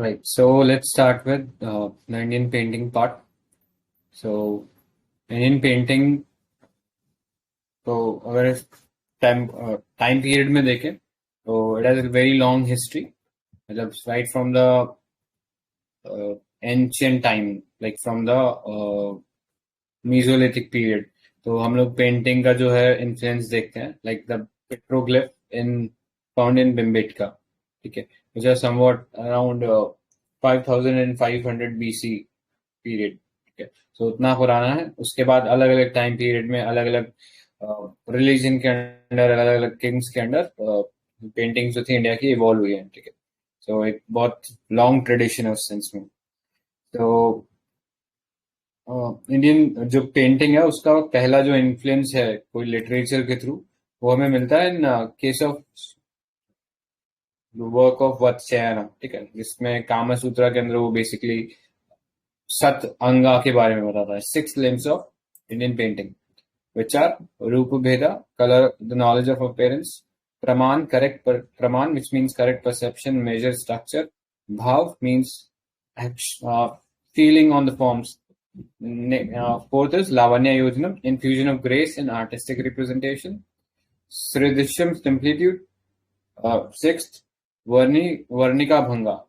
Right. So let's start with the Indian painting part. So Indian painting तो अगर इस time period में देखें तो it has a very long history मतलब right from the ancient time like from the Mesolithic period. तो हम लोग पेंटिंग का जो है इन्फ्लुएंस देखते हैं like the petroglyph in found in Bhimbetka. ठीक है, which are somewhat around 5500 BC period. ठीक है, सो उतना पुराना है। उसके बाद अलग अलग टाइम पीरियड में अलग अलग रिलीजन के अंडर अलग अलग किंग्स के अंडर पेंटिंग्स जो थी इंडिया की इवॉल्व हुई है। ठीक है, सो एक बहुत लॉन्ग ट्रेडिशन है उस सेंस में। तो इंडियन जो पेंटिंग है उसका पहला जो इन्फ्लुएंस है कोई लिटरेचर के थ्रू वो हमें मिलता है in case of work of Vatsyayan. ठीक है, जिसमें कामा सूत्रा के अंदर वो बेसिकली सत अंगा के बारे में बताता है, 6 limbs of Indian painting which are रूप भेदा, color, the knowledge of appearance, praman, praman which means correct perception, measure, structure, bhav means feeling on the forms. Fourth is lavanya yojanam, infusion of grace in artistic representation. Sridishyam, simplitude. Sixth, varnika bhanga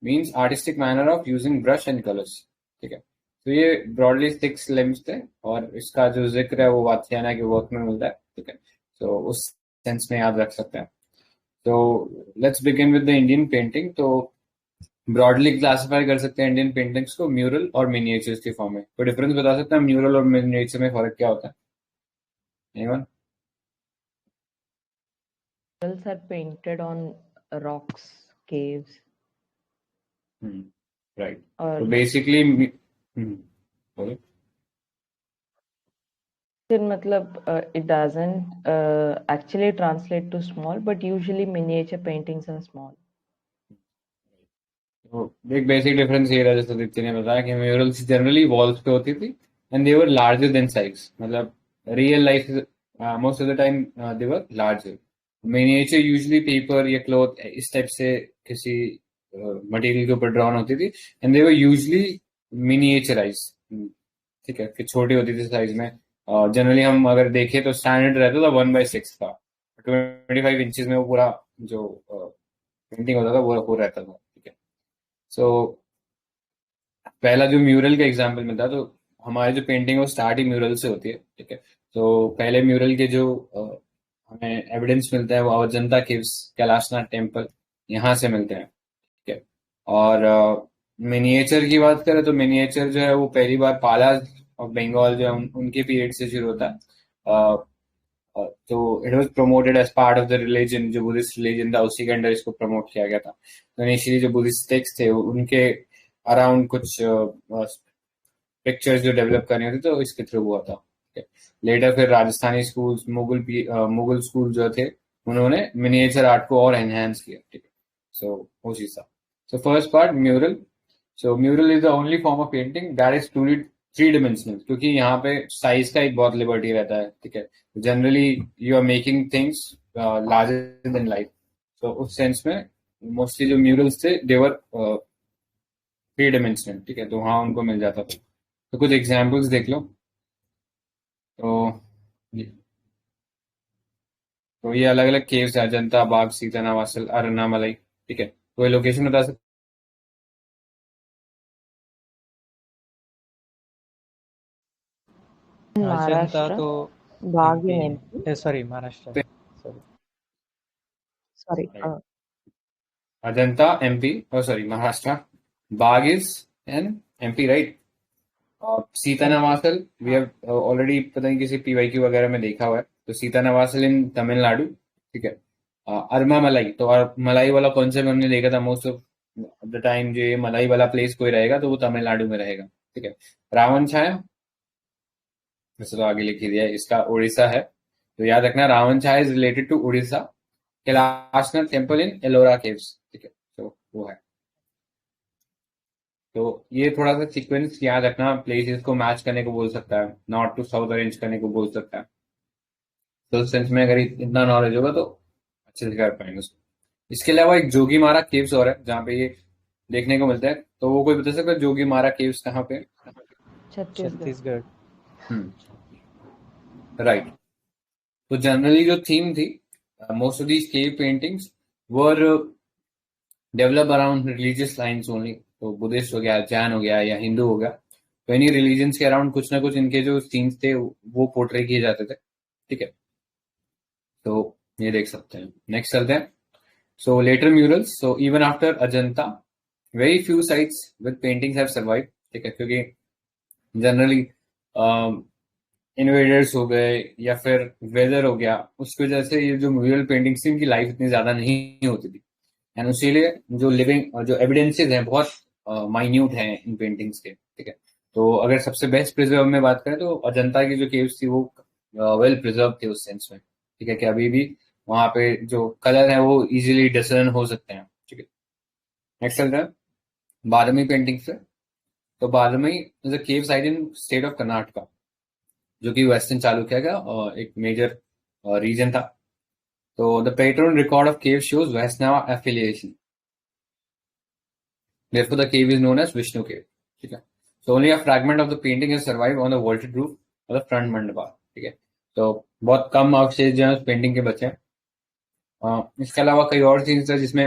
means artistic manner of using brush and colors. ठीक है, तो ये broadly 6 limbs थे और इसका जो जिक्र है वो वात्स्यायन के वर्क में मिलता है। ठीक है, तो उस सेंस में याद रख सकते हैं। तो let's begin with the Indian painting. तो ब्रॉडली क्लासिफाई कर सकते हैं इंडियन पेंटिंग्स को म्यूरल और मिनिएचर्स के फॉर्म में। कोई डिफरेंस बता सकते हैं म्यूरल और मिनिएचर में फर्क क्या होता है? Anyone? Murals are painted on rocks, caves, right. or तो बेसिकली मतलब it doesn't actually translate to small, but usually miniature paintings are small. तो एक बेसिक डिफरेंस ये रहा जैसे दीप्ति ने बताया कि म्यूरल्स जनरली वॉल्स पे होती थी and they were larger than size. मतलब real life most of the time they were larger. Miniature usually paper या क्लॉथ इस टाइप से किसी मटेरियल के ऊपर ड्रॉन होती थी एंड दे वर यूजुअली मिनिएचराइज। ठीक है, फिर छोटी होती थी साइज में। जनरली हम अगर देखें तो स्टैंडर्ड रहता था 1/6 का, 25 इंचेस में वो पूरा जो पेंटिंग होता था वो रहता था। ठीक है, सो पहला जो म्यूरल का एग्जाम्पल मिलता है तो हमारी जो पेंटिंग है वो स्टार्ट ही म्यूरल से होती है। ठीक है, तो पहले म्यूरल के जो हमें एविडेंस मिलता है वो अजंता केव्स, कैलाशनाथ टेम्पल, यहाँ से मिलते हैं। ठीक है, और मिनिएचर की बात करें तो मिनिएचर जो है वो पहली बार पाला ऑफ बंगाल जो है उनके पीरियड से शुरू होता है। तो it was promoted as part of the religion, जो बुद्धिस्ट रिलीजन था उसी के अंडर इसको प्रमोट किया गया था। तो इनिशियली जो बुद्धिस्ट टेक्स्ट थे उनके अराउंड कुछ पिक्चर्स जो डेवलप करनी होती तो इसके थ्रू हुआ था। लेटर फिर राजस्थानी स्कूल, मुगल स्कूल जो थे उन्होंने मिनिएचर आर्ट को और एनहांस किया। ठीक है, सो वो चीज था। So first part mural. So mural is the only form of painting that is truly 3 dimensional, क्योंकि यहाँ पे साइज का एक बहुत लिबर्टी रहता है। ठीक है, generally you are making things larger than life. तो उस सेंस में मोस्टली जो म्यूरल्स थे देवर 3 dimensional। ठीक है, तो वहां उनको मिल जाता था। तो कुछ एग्जाम्पल्स देख लो। तो ये अलग अलग केव्स है, अजंता, बाग, सीता नवासल, अरनामलाई। ठीक है, तो ये लोकेशन बता सकते? अजंता Maharashtra, तो Bagh in MP, MP. Sorry Maharashtra, sorry Sorry, Ajanta MP, sorry Maharashtra, Bagh is in MP, right. और Sita MP. Navasal we have already पता नहीं किसी पीवाईक्यू वगैरह में देखा हुआ है। तो सीता नवासल इन तमिलनाडु। ठीक है, अरमा मलाई, तो मलाई वाला कॉन्सेप्ट हमने देखा था मोस्ट ऑफ द टाइम, जो ये मलाई वाला प्लेस कोई रहेगा तो वो तमिलनाडु में रहेगा। ठीक है, रावण छाया, वैसे तो आगे लिख ही दिया है, इसका उड़ीसा है। तो याद रखना Ravan Chhaya is related to Orissa, Kailashnath temple in Ellora caves. ठीक है, तो वो है। तो ये थोड़ा सा सीक्वेंस याद रखना, प्लेसेस को मैच करने को बोल सकता है, नॉर्थ टू साउथ अरेंज करने को बोल सकता है। तो उस सेंस में अगर इतना नॉलेज होगा तो अच्छे से कर पाएंगे उसको। इसके अलावा एक जोगी मारा केव्स और है जहाँ पे ये देखने को मिलता है। तो वो कोई बता सकता है जोगीमारा केव्स कहाँ पे? छत्तीसगढ़। छत्तीसगढ़। राइट। तो जनरली जो थीम थी, most of these cave paintings were develop around religious lines only. तो बुद्धिस्ट हो गया, जैन हो गया या हिंदू हो गया, तो इन्हीं रिलीजन्स के अराउंड कुछ ना कुछ इनके जो सीन्स थे वो पोर्ट्रे किए जाते थे। ठीक है, तो ये देख सकते हैं। नेक्स्ट चलते हैं। So later murals. So even after Ajanta very few sites with paintings have survive. ठीक है, क्योंकि जनरली इन्वेडर्स हो गए या फिर वेदर हो गया, उसकी वजह से ये जो म्यूरल पेंटिंग्स थी इनकी लाइफ इतनी ज्यादा नहीं होती थी। एंड इसीलिए जो लिविंग और जो एविडेंसेस हैं बहुत माइन्यूट हैं इन पेंटिंग्स के। ठीक है, तो अगर सबसे बेस्ट प्रिजर्व में बात करें तो अजंता की जो केव्स थी वो वेल प्रिजर्व थे उस सेंस में। ठीक है, कि अभी भी वहां पे जो कलर है वो इजीली डिसर्न हो सकते हैं। ठीक है, नेक्स्ट चलते हैं बारहवीं पेंटिंग से। तो बारहवीं is a cave site in state of Karnataka, जो कि वेस्टर्न चालुक्य का एक मेजर रीजन था। तो the patron record of cave shows Vaishnava affiliation, therefore the cave is known as Vishnu cave. ठीक है, so only a fragment of the painting has survived on the vaulted roof of the front mandapa. ठीक है, तो बहुत कम अवशेष जो है उस पेंटिंग के बचे हैं। इसके अलावा कई और सीन्स है जिसमें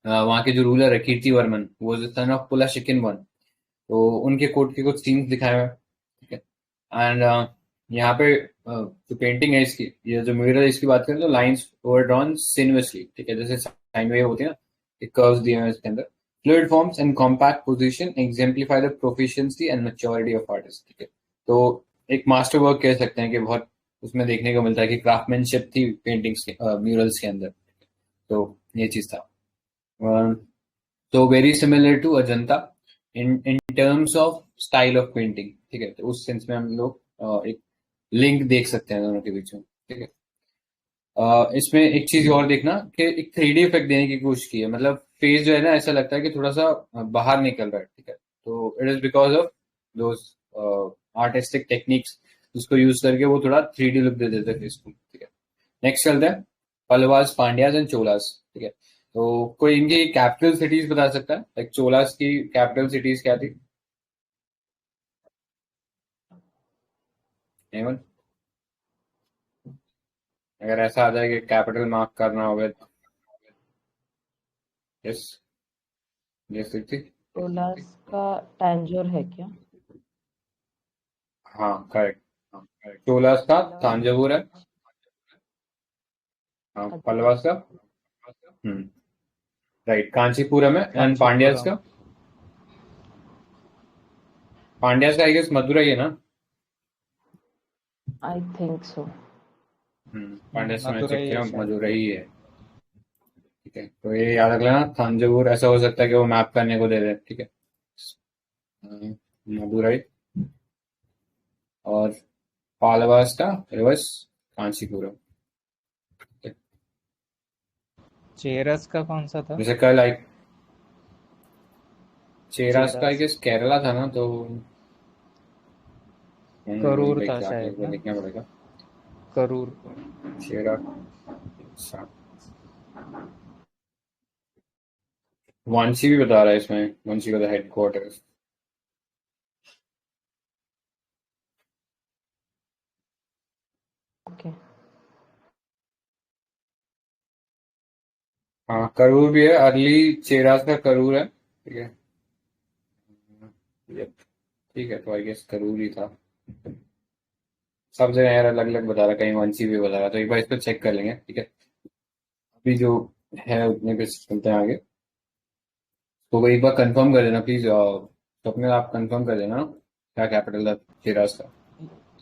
वहाँ के जो रूलर है कीर्ति वर्मन, वो सन ऑफ पुला शिकिन वन, तो उनके कोर्ट के कुछ सीन्स दिखाए हुए हैं। ठीक है, एंड यहाँ पे जो पेंटिंग है इसकी, ये जो म्यूरल है इसकी बात करें तो लाइंस वर ड्रॉन सिनुअसली। ठीक है, जैसे साइन वेव होती है ना, एक कर्व्स दिए हुए हैं इसके अंदर। Fluid forms and compact position exemplify the proficiency and maturity of artist. ठीक है, तो एक मास्टर वर्क कह सकते हैं कि बहुत उसमें देखने को मिलता है कि क्राफ्टमैनशिप थी पेंटिंग्स के म्यूरल्स के अंदर। तो ये चीज था। तो very similar to Ajanta in terms of style of painting. ठीक है, तो उस सेंस में हम लोग एक लिंक देख सकते हैं दोनों के बीच में। ठीक है, इसमें एक चीज और देखना कि एक 3D इफेक्ट देने की कोशिश की है। मतलब फेस जो है ना, ऐसा लगता है कि थोड़ा सा बाहर निकल रहा है। ठीक है, तो it is because of those artistic techniques जिसको यूज करके वो थोड़ा 3D लुक दे देते हैं फेस को। ठीक है, नेक्स्ट चलते हैं पल्लवास, पांड्यास एंड चोलास। ठीक है, तो कोई इनकी कैपिटल सिटीज बता सकता है? लाइक चोलास की कैपिटल सिटीज क्या थी? एवन अगर ऐसा आ जाए कि कैपिटल मार्क करना होगा तो? यस, यस थी। कोलास का टैंजोर है क्या? हाँ करेक्ट, चोलास का तांजावुर है। हाँ, अच्छा। पल्लवास का राइट कांचीपुरम है। एंड पांड्यास कांचीपुरम। का? पांड्यास का आई गेस मदुरई है ना? I think so. पांड्यास में चेक मदुरई किया, है शायद। मदुरई है। ठीक है, तो ये याद रख लेना थांजावुर, ऐसा हो सकता है कि वो मैप करने को दे दे। ठीक है, मदुरई और पालवास का रिवर्स कांचीपुरम। चेरस का कौन सा था? जैसे कल आई चेरास का आई चेरस गेस केरला था ना, तो करूर लाइक था जाके एक शायद बार ना। देखना पड़ेगा। करूर। चेरा वांशी भी बता रहा है इसमें, वांशी का द हेडक्वार्टर। ओके। हाँ करूर भी है, अर्ली चेरास का करूर है। ठीक है, Yep, ठीक है, तो आई गेस करूर ही था। सब जगह यार अलग अलग बता रहा, कहीं वांशी भी बता रहा, तो एक बार इसको चेक कर लेंगे। ठीक है, अभी जो है उतने पे चलते हैं आगे। तो एक बार कंफर्म कर देना प्लीज, स्वप्निल आप कंफर्म कर देना क्या कैपिटल था चेरास का।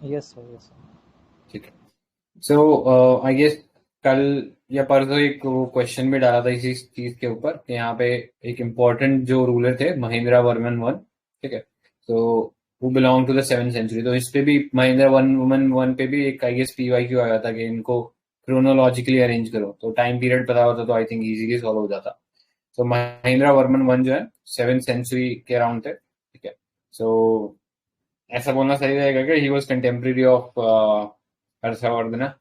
Yes sir, yes sir. ठीक है, सो आई गेस कल या परसों एक वो क्वेश्चन भी डाला था इसी चीज के ऊपर कि यहाँ पे एक इम्पोर्टेंट जो रूलर थे महेंद्र वर्मन वन। ठीक है, तो वो belong to the 7th century. तो इस पे भी महेंद्र वर्मन वन पे भी एक आई गेस PYQ आया था कि इनको क्रोनोलॉजिकली अरेंज करो, तो टाइम पीरियड पता होता तो आई थिंक इजीली सॉल्व हो जाता। तो महेंद्र वर्मन वन जो है 7th सेंचुरी के अराउंड थे। ठीक है, सो ऐसा बोलना सही रहेगा कि he was contemporary of Harshavardhan.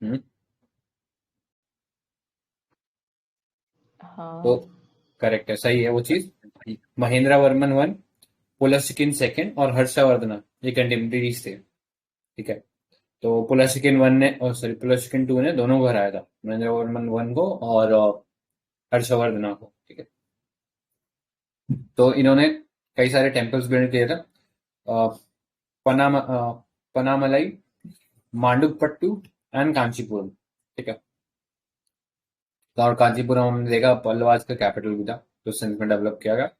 हम्म तो हाँ करेक्ट है, सही है वो चीज। महेंद्र वर्मन वन, पुलस्किन सेकंड और हर्षवर्धन ये कंटेम्प्रेरीज थे। ठीक है, तो पुलस्किन वन ने, सॉरी पुलस्किन टू ने दोनों को हराया था, महेंद्र वर्मन वन को और हर्षवर्धन को। ठीक है, तो इन्होंने कई सारे टेम्पल्स बिल्ड किए थे, पनाम पनामलाई, मांडुपट्टू एंड कांचीपुरम। ठीक है, तो और कांचीपुरम हमने देखा पल्लवाज का कैपिटल भी था, तो सेंस में डेवलप किया गया।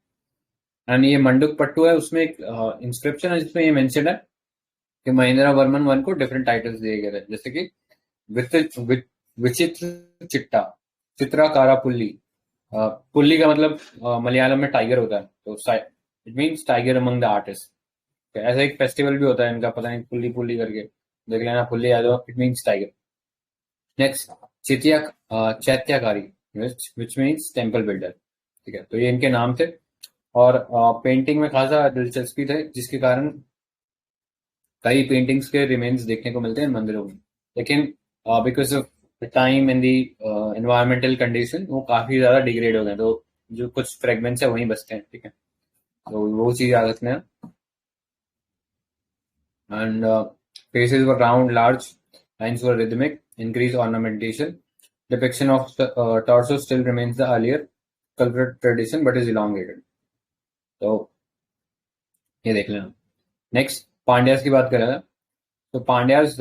एंड ये मंडुकपट्टू है, उसमें एक इंस्क्रिप्शन है जिसमें ये मेंशन है कि महेंद्र वर्मन वन को डिफरेंट टाइटल्स दिए गए थे, जैसे कि विचित्र चिट्टा, चित्राकारा पुल्ली। पुल्ली का मतलब मलयालम में टाइगर होता है, तो it means tiger among the artist. ऐसा एक फेस्टिवल भी होता है इनका, पता नहीं, पुल्ली पुल्ली करके देख लेना, पुल्ली आ जाओ, इट मीन्स टाइगर। नेक्स्ट, चितिया Chaityakari, which means temple builder. ठीक है, तो ये इनके नाम थे। और पेंटिंग में खासा दिलचस्पी थे, जिसके कारण कई पेंटिंग्स के रिमेन्स देखने को मिलते हैं मंदिरों में, लेकिन because of the time and the environmental condition वो काफी ज्यादा डिग्रेड हो गए, तो जो कुछ फ्रेगमेंट्स है वहीं बसते हैं। ठीक है, तो वो चीज याद रखना है। And faces were round, large, lines were rhythmic, increased ornamentation. Depiction of the torso still remains the earlier culprit tradition but is elongated. तो ये देख लेना। नेक्स्ट, पांड्यास की बात करें तो पांड्यास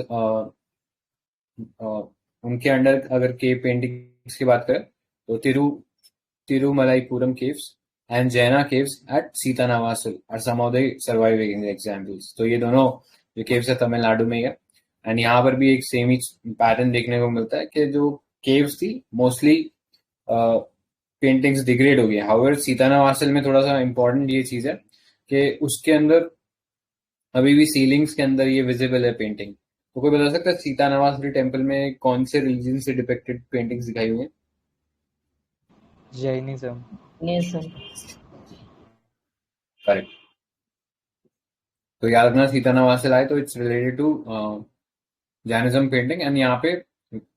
उनके अंडर अगर केव पेंटिंग्स की बात करें तो Thirumalaipuram caves and Jaina caves at Sittanavasal are some of the surviving examples. तो ये दोनों जो केव्स है तमिलनाडु में ही है, एंड यहाँ पर भी एक सेम ही पैटर्न देखने को मिलता है कि जो केव्स थी मोस्टली पेंटिंग्स डिग्रेड हो गई। हाउएवर सीतानावासल में थोड़ा सा इंपॉर्टेंट ये चीज है कि उसके अंदर अभी भी सीलिंग्स के अंदर ये विजिबल है पेंटिंग। तो कोई बता सकता है सीतानावासरी टेम्पल में कौन से रीजन से डिपिक्टेड पेंटिंग्स दिखाई हुई हैं? जैनिज्म। ये सब करेक्ट, तो याद रखना सीतानावासल आए तो it's related to Jainism painting, and यहाँ पे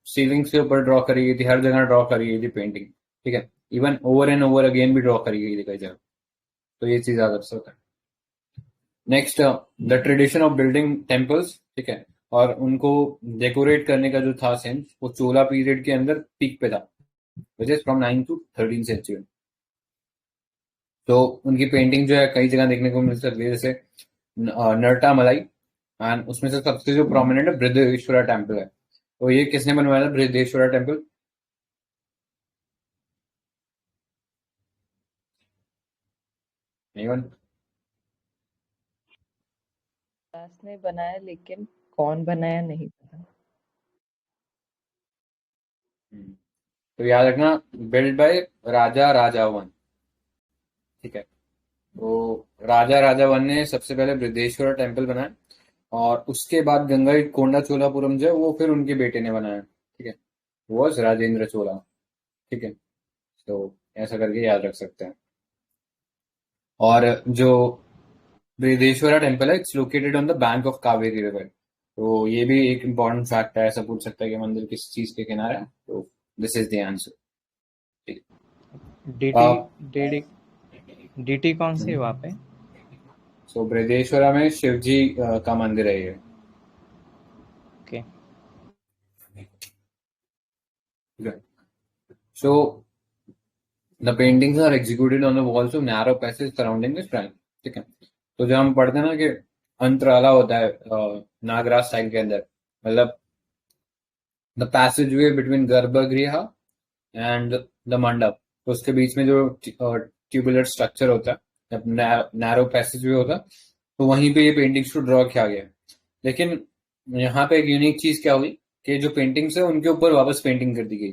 सीलिंग्स के ऊपर ड्रॉ करी गई थी, हर जगह ड्रॉ करी गई थी पेंटिंग। ठीक है, even over and over again भी ड्रॉ करी गई थी कई जगह, तो ये चीज याद रख सकते हैं। Next, the tradition of building temples. ठीक है, और उनको डेकोरेट करने का जो था सेंस वो चोला पीरियड के अंदर पीक पे था, which is from 9 to 13 century. तो उनकी पेंटिंग जो है कई जगह देखने को मिल सकती है, जैसे नरटा मलाई, एंड उसमें से सबसे जो प्रोमिनेंट है बृहदेश्वरा टेम्पल है। तो ये किसने बनवाया था बृहदेश्वरा टेम्पल? anyone? दास ने बनाया, लेकिन कौन बनाया नहीं पता। तो याद रखना, बिल्ड बाय राजा राजावन। ठीक है, तो राजा राजावन ने सबसे पहले बृहदेश्वरा टेम्पल बनाया, और उसके बाद गंगा कोंडा चोलापुरम जो है वो फिर उनके बेटे ने बनाया। ठीक है, वो राजेंद्र चोला। ठीक है, तो ऐसा करके याद रख सकते हैं। और जो बृहदेश्वरा टेम्पल है it's located on the bank of Kaveri river. तो ये भी एक इम्पॉर्टेंट फैक्ट है, ऐसा पूछ सकता है कि मंदिर किस चीज के किनारे है, तो this is the answer. DT DD DT कौन सी है वहाँ पे? सो बृहदेश्वरा में शिव जी का मंदिर है ये। Okay. So the paintings are executed on the walls of narrow passage surrounding the shrine. ठीक है, तो जब हम पढ़ते हैं ना कि अंतराला होता है नागराज स्टाइल के अंदर, मतलब द पैसेज वे बिटवीन गर्भगृह एंड द मंडप, तो उसके बीच में जो ट्यूबुलर स्ट्रक्चर होता है, नैरो पैसेज वे होता है, तो वहीं पे ये पेंटिंग्स को ड्रॉ किया गया है। लेकिन यहाँ पे एक यूनिक चीज क्या हुई कि जो पेंटिंग्स है उनके ऊपर वापस पेंटिंग कर दी गई।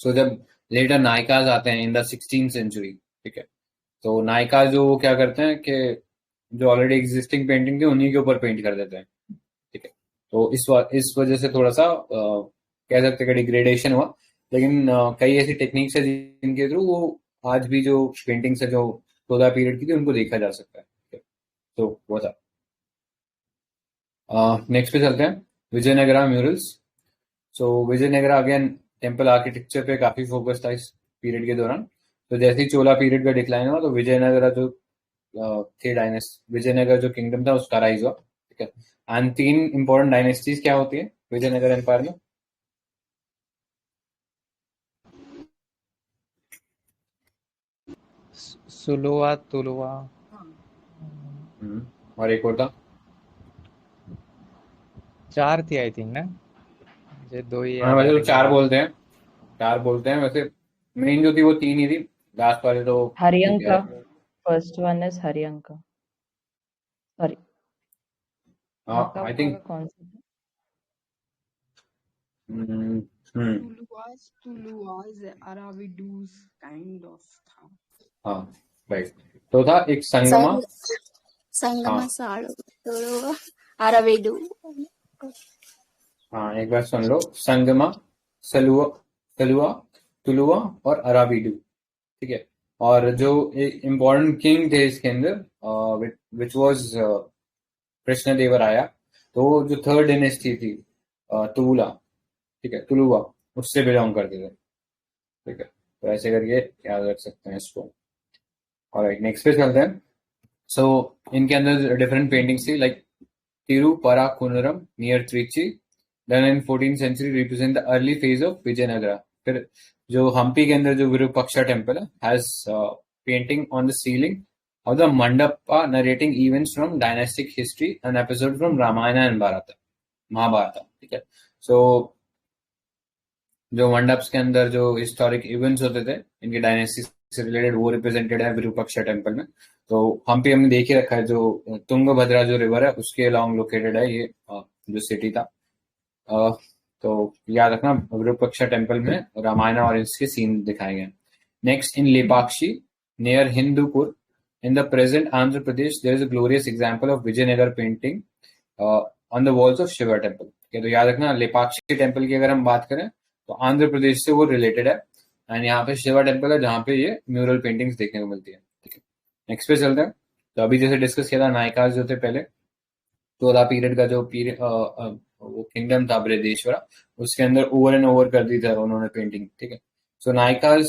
सो जब लेटर नायकाज आते हैं इन द 16th सेंचुरी, ठीक है, तो नायका जो वो क्या करते हैं कि जो ऑलरेडी एग्जिस्टिंग पेंटिंग थी उन्हीं के ऊपर पेंट कर देते हैं। ठीक है, तो इस वजह से थोड़ा सा कह सकते हैं कि डिग्रेडेशन हुआ, लेकिन कई ऐसी टेक्निक्स है जिनके थ्रू वो आज भी जो पेंटिंग्स है जो 14 पीरियड की थी उनको देखा जा सकता है। ठीक है, तो वो था। नेक्स्ट पे चलते हैं, विजयनगरा म्यूरल्स। सो विजयनगरा अगेन टेम्पल आर्किटेक्चर पे काफी फोकस था इस पीरियड के दौरान। तो जैसे ही चोला पीरियड का डिक्लाइन हुआ तो विजयनगरा जो थे डायनेस्टी, विजयनगर जो किंगडम था उसका राइज हुआ, ठीक है। एंड 3 इंपॉर्टेंट डायनेस्टीज क्या होती है विजयनगर एम्पायर में? सुलुवा तुलुवा और एक और था, 4 थी आई थिंक ना, मुझे 2 ही हाँ याद आ वैसे तो रही चार है। बोलते हैं, 4 बोलते हैं वैसे। मेन जो थी वो 3 ही थी, लास्ट वाले तो ठीक है। Haryanka. First one is Haryanka. Sorry. हाँ उनका आई थिंक, कौन सा था? Tuluwas, Aravidus kind of था। हाँ राइट। तो था एक संगमा, संगमा हाँ साड़ू तुलुवा अरविडू। हाँ एक बार सुन लो, संगमा, सलुआ, सलुआ, तुलुआ और अराबिडू, ठीक है। और जो इम्पोर्टेंट किंग थे इसके अंदर विच वाज कृष्णदेवराया, तो जो थर्ड डायनेस्टी थी तुला, ठीक है, तुलुवा, उससे बिलोंग करते थे, ठीक है। तो ऐसे करके याद रख सकते हैं इसको। ऑलराइट, नेक्स्ट पे चलते हैं। सो इनके अंदर डिफरेंट पेंटिंग्स थी, like Thirupparankundram near Trichy, done in 14th century, represent the early phase of Vijayanagara. फिर जो हम्पी के अंदर जो विरूपाक्षा टेम्पल है has painting on the ceiling of the mandapa narrating events from dynastic history and episode from Ramayana and Bharata, Mahabharata, ठीक है। सो जो मंडप्स के अंदर जो हिस्टोरिक इवेंट्स होते थे इनके डायनेस्टी से रिलेटेड, वो रिप्रेजेंटेड है विरूपाक्षा टेम्पल में। तो हम्पी हमने देख ही रखा है, जो तुंगभद्रा जो रिवर है उसके अलॉन्ग लोकेटेड है ये जो सिटी था। तो याद रखना विरूपाक्षा टेम्पल में रामायण और इसके सीन दिखाए गए। Next, in Lepakshi near Hindupur in the present Andhra Pradesh there is a glorious example of Vijayanagar painting on the walls of Shiva temple. तो याद रखना लेपाक्षी टेम्पल की अगर हम बात करें तो आंध्र प्रदेश से वो रिलेटेड है, एंड यहाँ पे शिवा टेम्पल है जहाँ पे ये म्यूरल पेंटिंग्स देखने को मिलती है, ठीक है। नेक्स्ट पे चलते हैं। तो अभी जैसे डिस्कस किया था नायकास जो थे पहले, चोला पीरियड का जो पीरियड वो किंगडम था बृहदेश्वरा, उसके अंदर ओवर एंड ओवर कर दी थी उन्होंने पेंटिंग, ठीक है। सो नायकास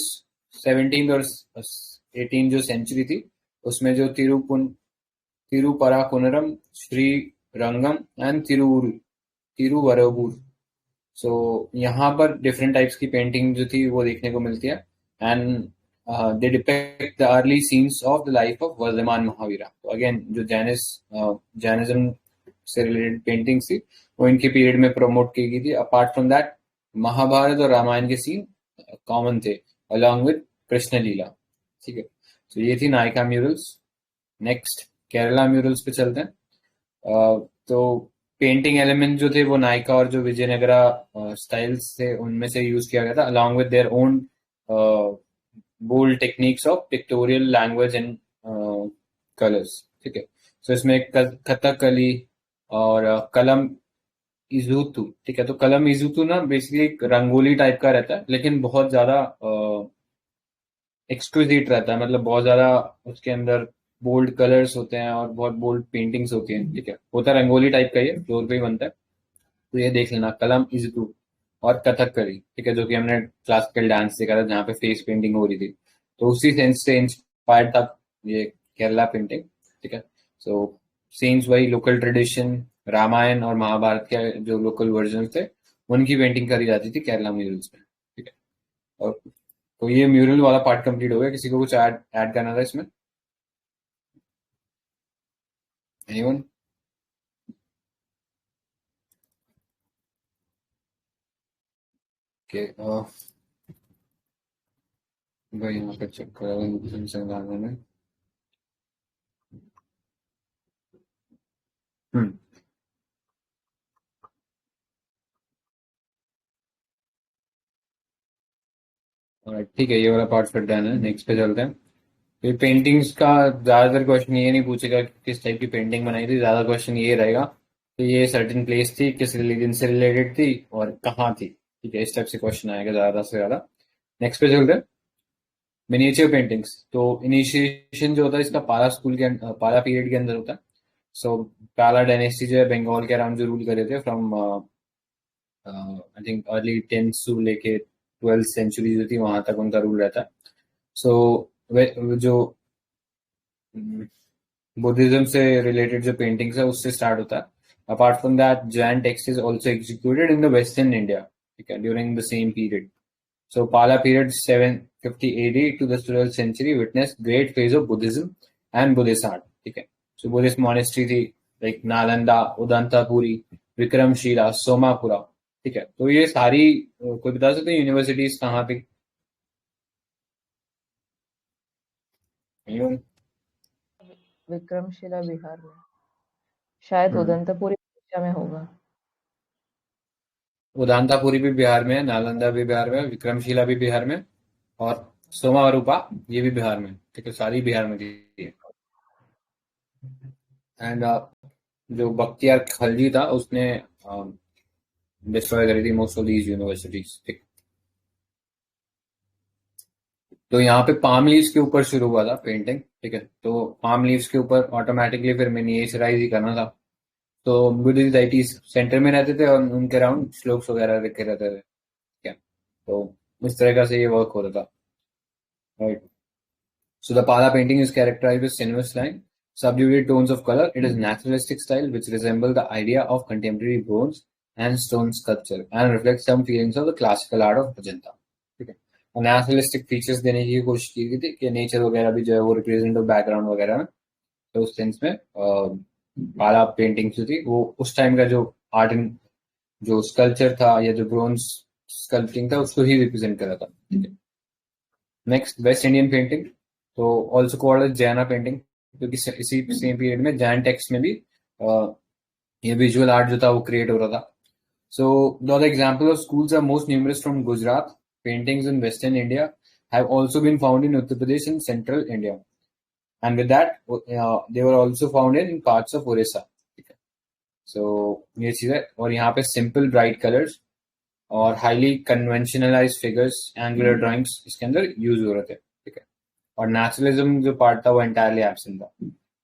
17th और 18th जो सेंचुरी थी उसमें जो तिरुपराकुनरम, श्री रंगम एंड तिरुवरुर, सो यहाँ पर डिफरेंट टाइप्स की पेंटिंग जो थी वो देखने को मिलती है, and they depict the early scenes of the life of Vardhaman Mahavira. तो अगेन जो जैनिज्म से रिलेटेड पेंटिंग्स थी वो इनके पीरियड में प्रमोट की गई थी। अपार्ट फ्रॉम दैट महाभारत और रामायण के सीन कॉमन थे अलॉन्ग विद कृष्ण लीला, ठीक है। तो ये थी Nykaa murals. Next Kerala murals पे चलते हैं। तो पेंटिंग एलिमेंट जो थे वो नायका और जो विजयनगरा स्टाइल्स थे उनमें से यूज किया गया था along with their own bold techniques of pictorial language and colours, ठीक है। सो इसमें कथकली और कलम इजुतु, ठीक है। तो कलम इजुतु ना बेसिकली एक रंगोली टाइप का रहता है, लेकिन बहुत ज्यादा एक्सक्लूसिव रहता है, मतलब बहुत ज्यादा उसके अंदर बोल्ड कलर्स होते हैं और बहुत बोल्ड पेंटिंग्स होती हैं, ठीक है। होता है रंगोली टाइप का, ये फ्लोर पे ही बनता है। तो ये देख लेना, कलम इजुतु और कथकली, ठीक है, जो कि हमने क्लासिकल डांस देखा था जहाँ पे फेस पेंटिंग हो रही थी, तो उसी सेंस से इंस्पायर्ड था ये केरला पेंटिंग, ठीक है। सो सीन्स वही लोकल ट्रेडिशन, रामायण और महाभारत के जो लोकल वर्जन थे उनकी पेंटिंग करी जाती थी केरला म्यूरल्स में, ठीक है। और तो ये म्यूरल वाला पार्ट कंप्लीट हो गया। किसी को कुछ ऐड करना था इसमें? एनीवन? ओके, भाई यहाँ पे चेक करा संविधान में। हम्म Alright, ठीक है, ये वाला पार्ट फिर डन है। नेक्स्ट पे चलते हैं। फिर पेंटिंग्स का ज्यादातर क्वेश्चन ये नहीं पूछेगा कि किस टाइप की पेंटिंग बनाई थी, ज्यादा क्वेश्चन ये रहेगा कि ये सर्टेन प्लेस थी, किस रिलीजन से रिलेटेड थी और कहाँ थी, ठीक है। इस टाइप से क्वेश्चन आएगा ज्यादा से ज्यादा। नेक्स्ट पे चलते हैं। मिनिएचर पेंटिंग्स, तो इनिशिएशन जो होता है इसका पाला स्कूल के पाला पीरियड के अंदर होता है। सो पाला डायनेस्टी जो है बंगाल के अराउंड जो रूल करे थे from I think early 10th से लेके 12th सेंचुरी जो थी वहां तक उनका रूल रहता है। सो जो बुद्धिज्म से रिलेटेड जो पेंटिंग्स है उससे स्टार्ट होता है. Apart from that Jain text is also executed in the western India, ठीक है, during the same period. So Pala period 750 AD to the 12th century witnessed great phase of Buddhism and Buddhist art. ठीक है. So Buddhist monastery थी like Nalanda, उदंतापुरी, Vikramshila, सोमापुरा. ठीक है. तो ये सारी कोई बता सकते हैं यूनिवर्सिटीज कहाँ पे? Anyone? विक्रमशिला बिहार में, शायद उदंतपुरी उड़ीसा में होगा. उदंतापुरी भी बिहार में है, नालंदा भी बिहार में है, विक्रमशिला भी बिहार में, और सोमावरूपा ये भी बिहार में. ठीक है, सारी बिहार में थी. एंड जो बख्तियार खलजी था उसने डिस्ट्रॉय करी थी मोस्ट ऑफ दीज यूनिवर्सिटीज. ठीक. तो यहाँ पे पाम लीव्स के ऊपर शुरू हुआ था पेंटिंग. ठीक है. तो पाम लीव्स के ऊपर ऑटोमेटिकली फिर मिनिएचराइज ही करना था. तो बुद्धिस्ट डाइटीज सेंटर में रहते थे और उनके अराउंड श्लोक्स वगैरह लिखे रहते थे. ठीक है. तो इस तरह से ये वर्क होता था. Right. So the Pala painting is characterized with sinuous line, subdued tones of color. It is naturalistic style which resemble the idea of contemporary bronze and stone sculpture and reflects some feelings of the classical art of Ajanta. ठीक है. और naturalistic features देने की कोशिश की गई थी कि नेचर वगैरह भी जो है वो रिप्रेजेंट बैकग्राउंड वगैरह में. तो उस सेंस में पाला पेंटिंग जो थी वो उस टाइम का जो आर्ट जो स्कल्पचर था या जो ब्रोंज स्कल्पटिंग था उसको ही रिप्रेजेंट कर रहा था. ठीक है. नेक्स्ट वेस्ट इंडियन पेंटिंग, तो ऑल्सो कॉल्ड एज जैना पेंटिंग, क्योंकि इसी सेम पीरियड में जैन टेक्स्ट में भी ये विजुअल आर्ट जो था वो क्रिएट हो रहा था. So the other example of schools are most numerous from Gujarat. Paintings in western India have also been found in Uttar Pradesh and central India, and with that they were also found in parts of Odisha. ठीक है. So ये चीज है. और यहाँ पे simple bright colours और highly conventionalise figures, angular drawings इसके अंदर यूज हो रहे थे. ठीक है. और नेचुरलिज्म जो पार्ट था वो एंटायरली एब्सेंट था.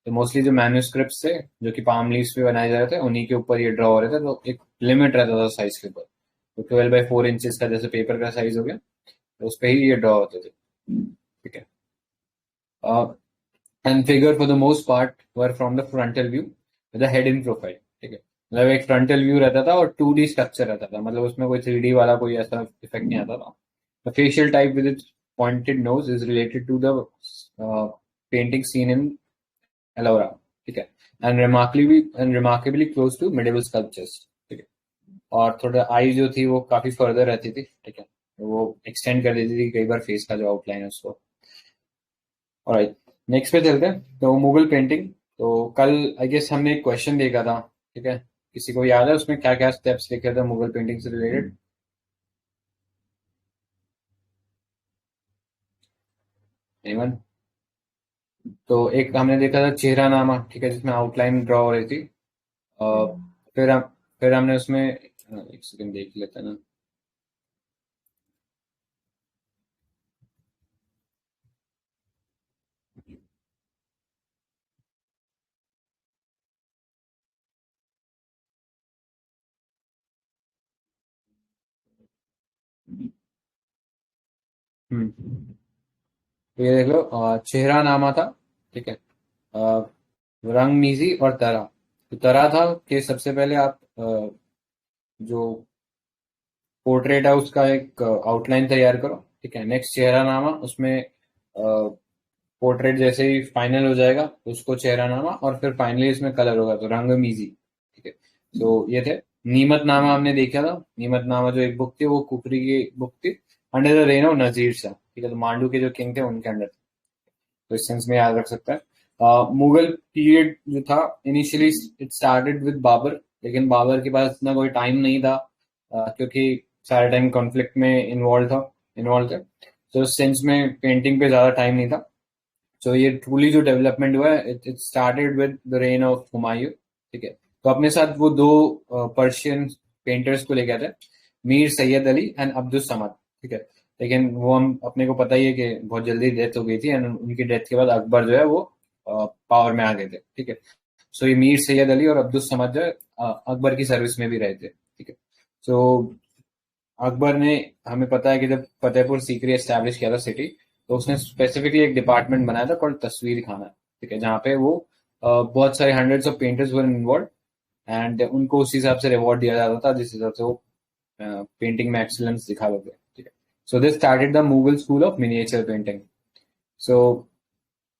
तो मोस्टली जो मैन्यूस्क्रिप्ट थे जो कि पाम लीव्स पे बनाए जा रहे थे उन्हीं के ऊपर ये ड्रॉ हो रहे थे. तो एक लिमिट रहता था साइज के ऊपर. तो 12 by 4 इंचेस का जैसे पेपर का साइज हो गया तो उस पर ही ये ड्रॉ होते थे. ठीक है. And figure for the most part were from the frontal view with the head in profile. ठीक है. मतलब एक फ्रंटल व्यू रहता था और 2D स्ट्रक्चर रहता था. मतलब उसमें कोई 3D वाला कोई ऐसा इफेक्ट नहीं आता था. The facial type with its pointed nose is related to the painting seen in Ellora. ठीक है. and remarkably close to medieval sculptures. ठीक है. और थोड़ा आई जो थी वो काफी फर्दर रहती थी. ठीक है. वो एक्सटेंड कर देती थी कई बार फेस का जो आउटलाइन है उसको. ऑलराइट, नेक्स्ट पे चलते हैं. तो मुगल पेंटिंग, तो कल आई गेस हमने एक क्वेश्चन देखा था. ठीक है. किसी को याद है उसमें क्या क्या स्टेप्स लिखे थे मुगल पेंटिंग से रिलेटेड? एनीवन? तो एक हमने देखा था चेहरा नामा. ठीक है, जिसमें आउटलाइन ड्रॉ हो रही थी. फिर हमने उसमें एक सेकंड देख लेते हैं ना. तो ये देख लो, चेहरा नामा था. ठीक है. रंग मीजी और तरा. तो तरा था कि सबसे पहले आप जो पोर्ट्रेट है उसका एक आउटलाइन तैयार करो. ठीक है. नेक्स्ट चेहरा नामा, उसमें पोर्ट्रेट जैसे ही फाइनल हो जाएगा उसको चेहरा नामा, और फिर फाइनली इसमें कलर होगा तो रंग मीजी. ठीक है. तो ये थे. नीमत नामा हमने देखा था. नीमत नामा जो एक बुक थी वो कुफरी की बुक थी अंडर द रेन ऑफ नजीर शाह. ठीक है. तो मांडू के जो किंग थे उनके अंडर. तो इस सेंस में याद रख सकता है. मुगल पीरियड जो था initially it started with Babur, लेकिन बाबर के पास इतना कोई टाइम नहीं था क्योंकि सारे टाइम कॉन्फ्लिक्ट में इन्वॉल्व थे. तो इस सेंस में पेंटिंग पे ज्यादा टाइम नहीं था. तो ये ट्रूली जो डेवलपमेंट हुआ है it started with the reign of Humayun. ठीक है. तो अपने साथ वो दो पर्शियन पेंटर्स को लेके आते हैं, मीर सैयद अली एंड अब्दुल समद. ठीक है. लेकिन वो हम अपने को पता ही है कि बहुत जल्दी डेथ हो गई थी एंड उनकी डेथ के बाद अकबर जो है वो पावर में आ गए थे. ठीक है. सो ये मीर सैयद अली और अब्दुल समद जो है अकबर की सर्विस में भी रहे थे. ठीक है. सो अकबर ने, हमें पता है कि जब फतेहपुर सीकरी एस्टैब्लिश किया था सिटी, तो उसने स्पेसिफिकली एक डिपार्टमेंट बनाया था कॉल्ड तस्वीर खाना, ठीक है, जहाँ पे वो बहुत सारे hundreds of painters were involve and उनको उस हिसाब से रिवॉर्ड दिया जाता था जिस हिसाब से वो पेंटिंग में एक्सीलेंस दिखा देते, ठीक है। So this started the Mughal school of miniature painting. So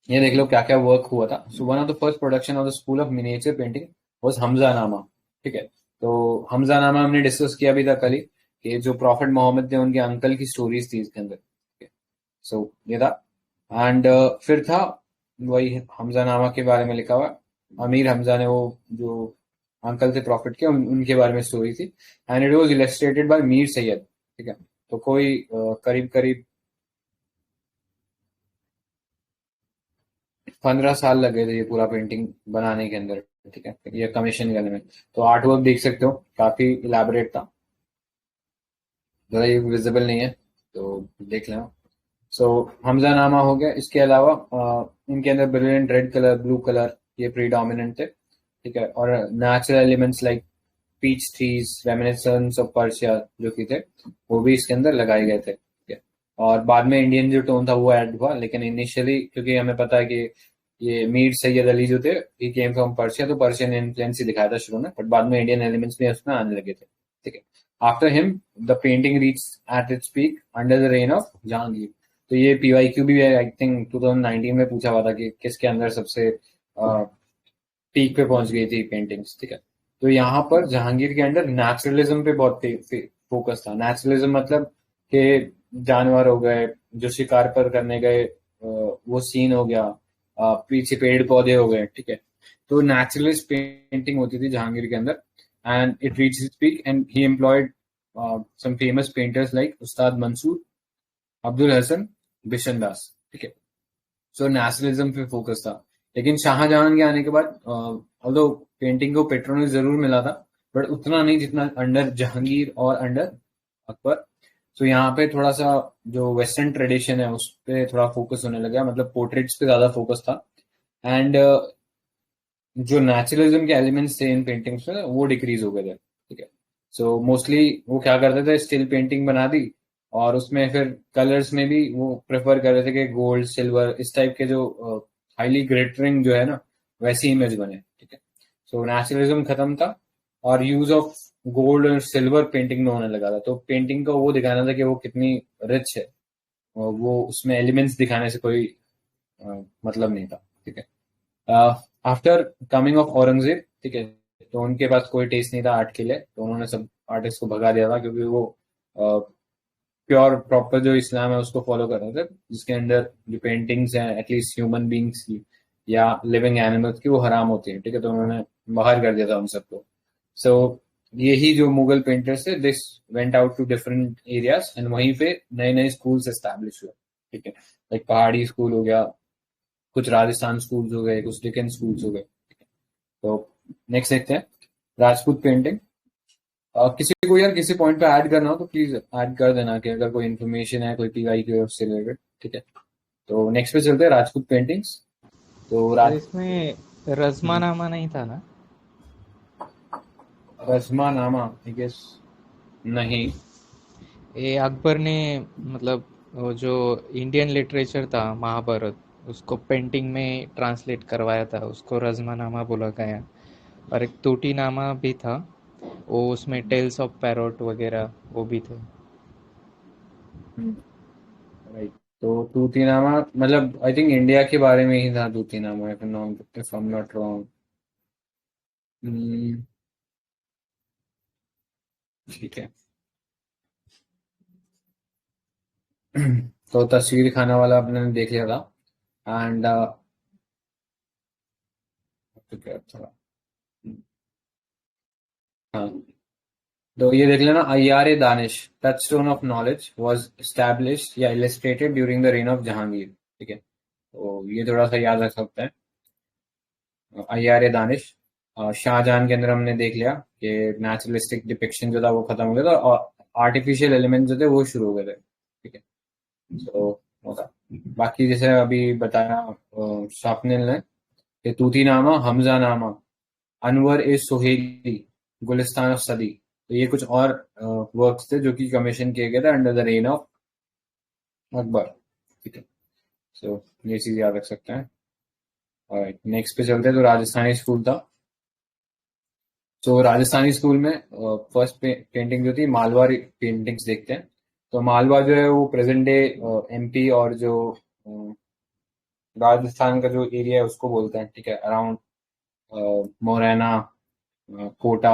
ये देख लो क्या क्या वर्क हुआ था। So one of the first production of the school of miniature painting was Hamzanama, ठीक है। तो हमजा नामा हमने डिस्कस किया भी था कल ही कि जो प्रॉफिट मोहम्मद थे उनके अंकल की स्टोरीज थी इसके अंदर, ठीक है। सो ये था एंड फिर था वही हमजा नामा के बारे में लिखा हुआ, अमीर हमजा ने वो जो अंकल थे प्रॉफिट के उनके बारे में स्टोरी थी and it was illustrated bye Mir Syed, ठीक है। तो कोई करीब करीब 15 साल लगे थे ये पूरा पेंटिंग बनाने के अंदर, ठीक है, ये कमीशन करने में। तो आर्ट वर्क देख सकते हो काफी इलेबोरेट था, जरा ये विजिबल नहीं है तो देख लेना। सो हमजा नामा हो गया। इसके अलावा इनके अंदर brilliant red colour, blue colour ये प्रीडोमिनेंट थे, ठीक है। और natural elements like peach trees, reminiscence of Persia जो कि थे वो भी इसके अंदर लगाए गए थे, ठीक है। और बाद में इंडियन जो टोन था वो ऐड हुआ, लेकिन इनिशियली क्योंकि हमें पता है कि ये मीर सैयद अली जो थे ही केम फ्रॉम पर्शिया, तो पर्शियन इन्फ्लुएंस ही दिखाया था शुरू में, बट बाद में इंडियन एलिमेंट्स भी उसमें आने लगे थे, ठीक है। After him the painting reach at its peak under the reign of Jahangir. तो ये PYQ भी आई थिंक 2019 में पूछा हुआ था कि किसके अंदर सबसे पीक पे पहुंच गई थी पेंटिंग्स, ठीक है। तो यहाँ पर जहांगीर के अंदर नेचुरलिज्म पे बहुत फोकस था। नेचुरलिज्म मतलब कि जानवर हो गए जो शिकार पर करने गए, वो सीन हो गया, पीछे पेड़ पौधे हो गए, ठीक है। तो नेचुरलिस्ट पेंटिंग होती थी जहांगीर के अंदर and it reach its peak and he employed some famous painters like Ustad Mansur, Abdul Hasan, Bishan दास, ठीक है। सो नेशनलिज्म पे फोकस था। लेकिन शाहजहां के आने के बाद ऑल्दो पेंटिंग को पेट्रोनेज जरूर मिला था बट उतना नहीं जितना अंडर जहांगीर और अंडर अकबर। सो यहाँ पे थोड़ा सा जो वेस्टर्न ट्रेडिशन है उस पर थोड़ा फोकस होने लगा, मतलब पोर्ट्रेट्स पे ज्यादा फोकस था एंड जो नेचुरलिज्म के एलिमेंट्स थे इन पेंटिंग्स में वो डिक्रीज हो गए थे, ठीक है। सो मोस्टली वो क्या करते थे, स्टिल पेंटिंग बना दी और उसमें फिर कलर्स में भी वो प्रेफर कर रहे थे कि गोल्ड, सिल्वर, इस टाइप के जो हाईली ग्लिटरिंग जो है ना वैसी इमेज बने, ठीक है। सो नेचुरलिज्म खत्म था और यूज ऑफ गोल्ड और सिल्वर पेंटिंग में होने लगा था। तो पेंटिंग का वो दिखाना था कि वो कितनी रिच है, और वो उसमें एलिमेंट्स दिखाने से कोई मतलब नहीं था, ठीक है। आफ्टर कमिंग ऑफ औरंगजेब, ठीक है, तो उनके पास कोई टेस्ट नहीं था आर्ट के लिए, तो उन्होंने सब आर्टिस्ट को भगा दिया था क्योंकि वो प्योर प्रॉपर जो इस्लाम है उसको फॉलो कर रहे थे, जिसके अंदर जो पेंटिंग्स हैं एटलीस्ट ह्यूमन बींग्स की या लिविंग एनिमल्स की वो हराम होती है, ठीक है। तो उन्होंने बाहर कर दिया था उन सबको। सो यही जो मुगल पेंटर्स थे this went out to different areas and वहीं पे नए नए स्कूल्स एस्टैब्लिश हुए, ठीक है। लाइक पहाड़ी स्कूल हो गया, कुछ राजस्थान स्कूल्स हो गए, कुछ डिकन स्कूल्स हो गए, ठीक है। तो नेक्स्ट देखते हैं राजपूत पेंटिंग। किसी को यार किसी पॉइंट पे ऐड करना हो तो प्लीज ऐड कर देना कि अगर कोई इन्फॉर्मेशन है कोई PYQ से रिलेटेड, ठीक है। तो नेक्स्ट पे चलते हैं राजपूत पेंटिंग्स। तो सर इसमें रज़मानामा नहीं था ना? रज़मानामा आई गेस नहीं। ये अकबर ने मतलब वो जो इंडियन लिटरेचर था महाभारत उसको पेंटिंग में ट्रांसलेट करवाया था, उसको रज़मानामा बोला गया। और एक तूतीनामा भी था, वो उसमें टेल्स ऑफ पैरोट वगैरह वो भी थे। राइट। तो तूतीनामा मतलब आई थिंक इंडिया के बारे में ही था Tutinama, if I am not wrong. ठीक है। तो तस्वीर खाना वाला आपने देख लिया था एंड थोड़ा हाँ, तो ये देख लेना, Iyar Danish touchstone of knowledge was established या illustrated during the reign of Jahangir, ठीक है। तो ये थोड़ा सा याद रख सकते हैं, अय्यार दानिश। शाहजहां के अंदर हमने देख लिया कि नेचुरलिस्टिक डिपिक्शन जो था वो खत्म हो गया था और आर्टिफिशियल एलिमेंट जो थे वो शुरू हो गए थे, ठीक है। तो होगा बाकी जैसे अभी बताया स्वप्निल ने कि तूतीनामा, हमजा नामा, अनवर ए सोहेली, गुलिस्तान ऑफ सदी, तो ये कुछ और वर्क्स थे जो कि कमीशन किए गए थे under the reign of Akbar, ठीक है। सो ये चीज याद रख सकते हैं। और नेक्स्ट पे चलते हैं, तो राजस्थानी स्कूल था। तो राजस्थानी स्कूल में फर्स्ट पेंटिंग जो थी, मालवा पेंटिंग्स देखते हैं। तो मालवा जो है वो प्रेजेंट डे एमपी और जो अ, राजस्थान का जो एरिया है उसको बोलते हैं, ठीक है, अराउंड मोरैना, कोटा,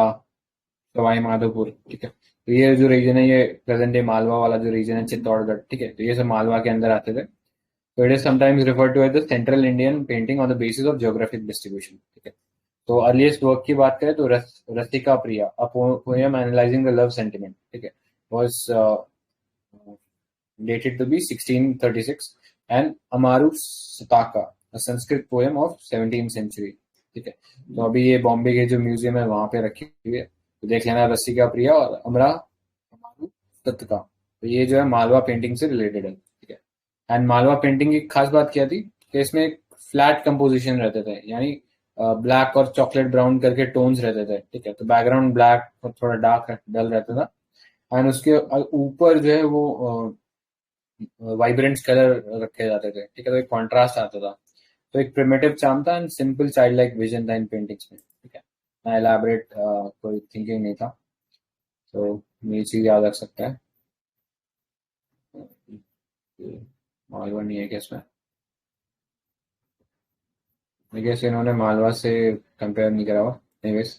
सवाई माधोपुर, ठीक है। तो ये जो रीजन है, ये प्रेजेंट डे मालवा वाला जो रीजन है, चित्तौड़गढ़, ठीक है, तो ये सब मालवा के अंदर आते थे। तो it is sometimes refer to as the central Indian painting on the basis of geographic distribution, ठीक है। तो अर्लीस्ट वर्क की बात करें तो Rasikapriya, a poem analysing the love sentiment, ठीक है, was dated to be 1636, and Amaru Sataka, a Sanskrit poem of 17th century, ठीक है। तो अभी ये बॉम्बे के जो म्यूजियम है वहां पे रखी हुई है, तो देख लेना, रसिका प्रिया और अमारू सतका। तो ये जो है मालवा पेंटिंग से रिलेटेड है, ठीक है। एंड मालवा पेंटिंग की खास बात क्या थी कि इसमें एक फ्लैट कंपोजिशन रहते थे, यानी ब्लैक और चॉकलेट ब्राउन करके टोन्स रहते थे, ठीक है। तो बैकग्राउंड ब्लैक और थोड़ा डार्क डल रहता था, एंड उसके ऊपर जो है वो वाइब्रेंट कलर रखे जाते थे, ठीक है। तो एक कॉन्ट्रास्ट आता था, तो एक प्रिमिटिव चार्म था and simple child like vision था इन पेंटिंग्स में, ठीक है। ना एलैबोरेट कोई थिंकिंग नहीं था, तो ये चीज याद रख सकता है। मालवा नहीं है क्या इसमें? आई गेस इन्होंने मालवा से कंपेयर नहीं करा हुआ। एनीवेज,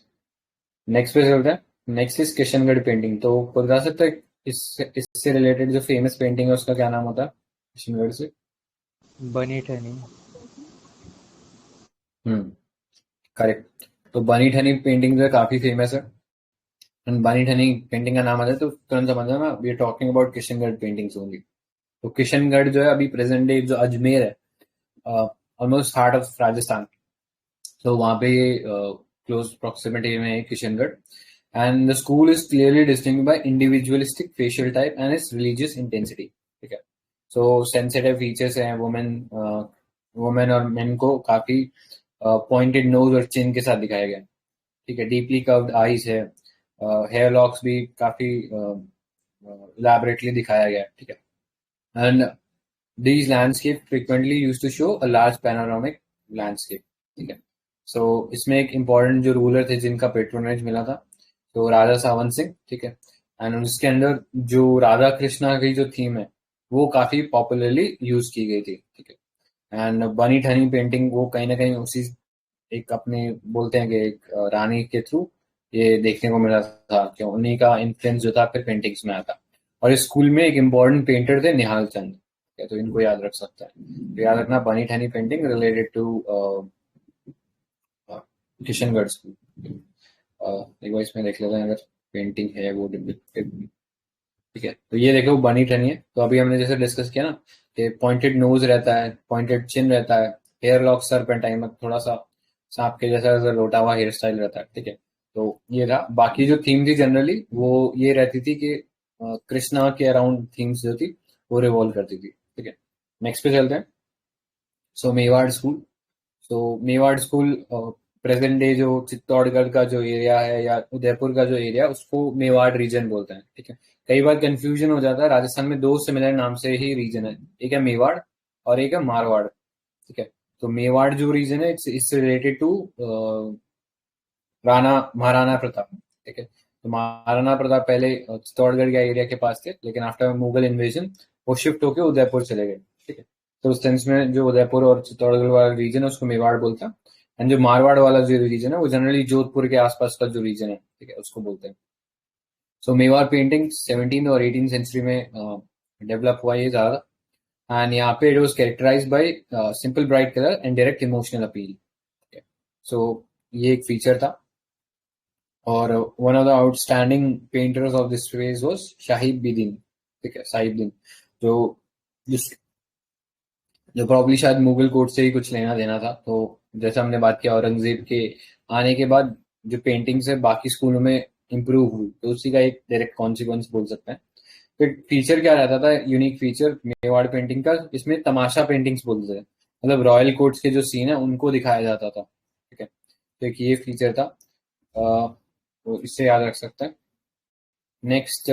नेक्स्ट पे चलते हैं। Next is Kishangarh painting. तो बता सकते हैं इससे रिलेटेड जो फेमस पेंटिंग है उसका क्या नाम होता है किशनगढ़ से? बनी ठनी। करेक्ट। तो बनी ठनी पेंटिंग जो है काफी फेमस है, एंड बनी ठनी पेंटिंग का नाम आता है तो तुरंत समझना ना, we are talking about Kishangarh paintings only. तो किशनगढ़ जो है अभी प्रेजेंट डे जो अजमेर है, ऑलमोस्ट हार्ट ऑफ राजस्थान, तो वहां पे क्लोज प्रॉक्सिमिटी में है Kishangarh. And the school is clearly distinguished by individualistic facial type and it's religious intensity, ठीक है। सो सेंसिटिव फीचर्स हैं, वुमेन और मेन को काफी पॉइंटेड नोज और चिन के साथ दिखाया गया, ठीक है। डीपली कर्व्ड आईज है, हेयर लॉक्स भी काफी इलैबोरेटली दिखाया गया है, ठीक है। And these landscape frequently used to show a large panoramic landscape, ठीक है। सो इसमें एक इम्पोर्टेंट जो रूलर थे जिनका पेट्रोनेज मिला था, तो राजा सावन सिंह, ठीक है। एंड उसके अंदर जो राधा कृष्णा की जो थीम है वो काफी पॉपुलरली यूज की गई थी, ठीक है। एंड बनी ठनी पेंटिंग वो कहीं ना कहीं उसी एक अपने बोलते हैं कि एक रानी के थ्रू ये देखने को मिला था कि उन्हीं का इन्फ्लुएंस जो था फिर पेंटिंग्स में आता। और इस स्कूल में एक इम्पोर्टेंट पेंटर थे निहाल चंद, ठीक है, तो इनको याद रख सकता है। तो याद रखना, Bani Thani painting related to Kishangarh school. एक बार इसमें देख लेते हैं अगर पेंटिंग है वो डिपिक्टेड, ठीक है। तो ये देखो बनी ठनी है। तो अभी हमने जैसे डिस्कस किया ना कि पॉइंटेड नोज रहता है, पॉइंटेड चिन रहता है, हेयर लॉक सर पे टाइम थोड़ा सा सांप के जैसा जैसा लोटा हुआ हेयर स्टाइल रहता है, ठीक है। तो ये था। बाकी जो थीम थी जनरली वो ये रहती थी कि कृष्णा के अराउंड थीम्स जो थी वो रिवॉल्व करती थी, ठीक है। नेक्स्ट पे चलते हैं। सो मेवाड़ स्कूल। सो मेवाड़ स्कूल प्रेजेंट डे जो चित्तौड़गढ़ का जो एरिया है या उदयपुर का जो एरिया उसको मेवाड़ रीजन बोलते हैं, ठीक है। कई बार कंफ्यूजन हो जाता है, राजस्थान में दो सिमिलर नाम से ही रीजन है, एक है मेवाड़ और एक है मारवाड़, ठीक है। तो मेवाड़ जो रीजन है it's related to Rana Maharana Pratap, ठीक है। तो महाराणा प्रताप पहले चित्तौड़गढ़ के एरिया के पास थे, लेकिन आफ्टर मुगल इन्वेजन वो शिफ्ट होकर उदयपुर चले गए, ठीक है। तो उस सेंस में जो उदयपुर और चित्तौड़गढ़ वाला रीजन है उसको मेवाड़ बोलते हैं, एंड जो मारवाड़ वाला जो रीजन है वो जनरली जोधपुर के आसपास का जो रीजन है, ठीक है, उसको बोलते हैं। सो मेवाड़ पेंटिंग 17 और 18 सेंचुरी में डेवलप हुआ ये ज्यादा, एंड यहाँ पे it was characterized by simple bright colour and direct emotional appeal, ठीक है। सो ये एक फीचर था। और one of the outstanding painters of this phase was Sahibdin, ठीक है, साहिबदीन, जो जिस जो प्रॉब्ली शायद मुगल कोर्ट से ही कुछ लेना देना था। तो जैसे हमने बात किया औरंगजेब के आने के बाद जो पेंटिंग्स है बाकी स्कूलों में इम्प्रूव हुई, तो उसी का एक डायरेक्ट कॉन्सिक्वेंस बोल सकते हैं। फिर फीचर क्या रहता था, यूनिक फीचर मेवाड़ पेंटिंग का, इसमें तमाशा पेंटिंग्स बोलते थे, मतलब रॉयल कोर्ट्स के जो सीन है उनको दिखाया जाता था, ठीक है। तो एक ये फीचर था, तो इससे याद रख सकते हैं। नेक्स्ट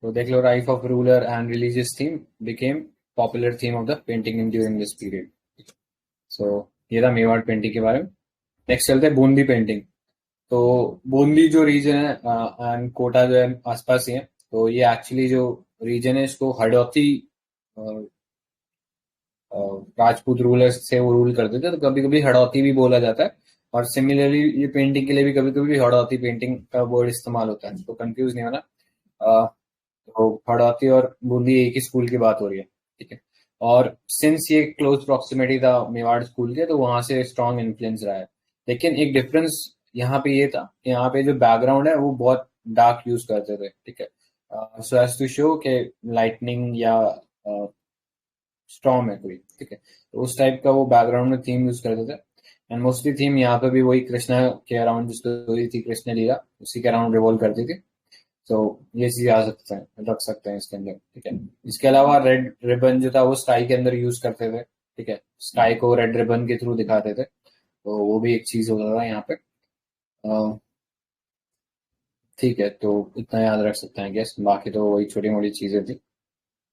तो देख लो, life of ruler and religious theme became popular theme of the painting during this period. So ये था मेवाड़ पेंटिंग के बारे में। नेक्स्ट चलते हैं बूंदी पेंटिंग। तो बूंदी जो रीजन है एंड कोटा जो है आसपास ही है, तो ये एक्चुअली जो रीजन है इसको हड़ौती राजपूत रूलर्स से वो रूल करते थे, तो कभी कभी हड़ौती भी बोला जाता है। और सिमिलरली ये पेंटिंग के लिए भी कभी कभी हड़ौती पेंटिंग का वर्ड इस्तेमाल होता है, तो कंफ्यूज नहीं होना। तो हड़ौती और बूंदी एक ही स्कूल की बात हो रही है, ठीक है। और सिंस ये क्लोज प्रॉक्सिमिटी था मेवाड़ स्कूल के, तो वहां से स्ट्रॉन्ग इन्फ्लुएंस रहा है। लेकिन एक डिफरेंस यहाँ पे ये था कि यहाँ पे जो बैकग्राउंड है वो बहुत डार्क यूज करते थे, ठीक है, सो एज टू शो के लाइटनिंग या स्टॉर्म है कोई, ठीक है। तो उस टाइप का वो बैकग्राउंड में थीम यूज करते थे। एंड मोस्टली थीम यहाँ पे भी वही कृष्णा के अराउंड, जो स्टोरी थी कृष्ण लीला, उसी के अराउंड रिवॉल्व करती थी। तो ये चीज आ सकते हैं, रख सकते हैं इसके अंदर, ठीक है। इसके अलावा रेड रिबन जो था वो स्काई के अंदर यूज करते थे, ठीक है, स्काई को रेड रिबन के थ्रू दिखाते थे, तो वो भी एक चीज होता था यहाँ पे। ठीक है, तो इतना याद रख सकते हैं गेस, बाकी तो वही छोटी मोटी चीजें थी।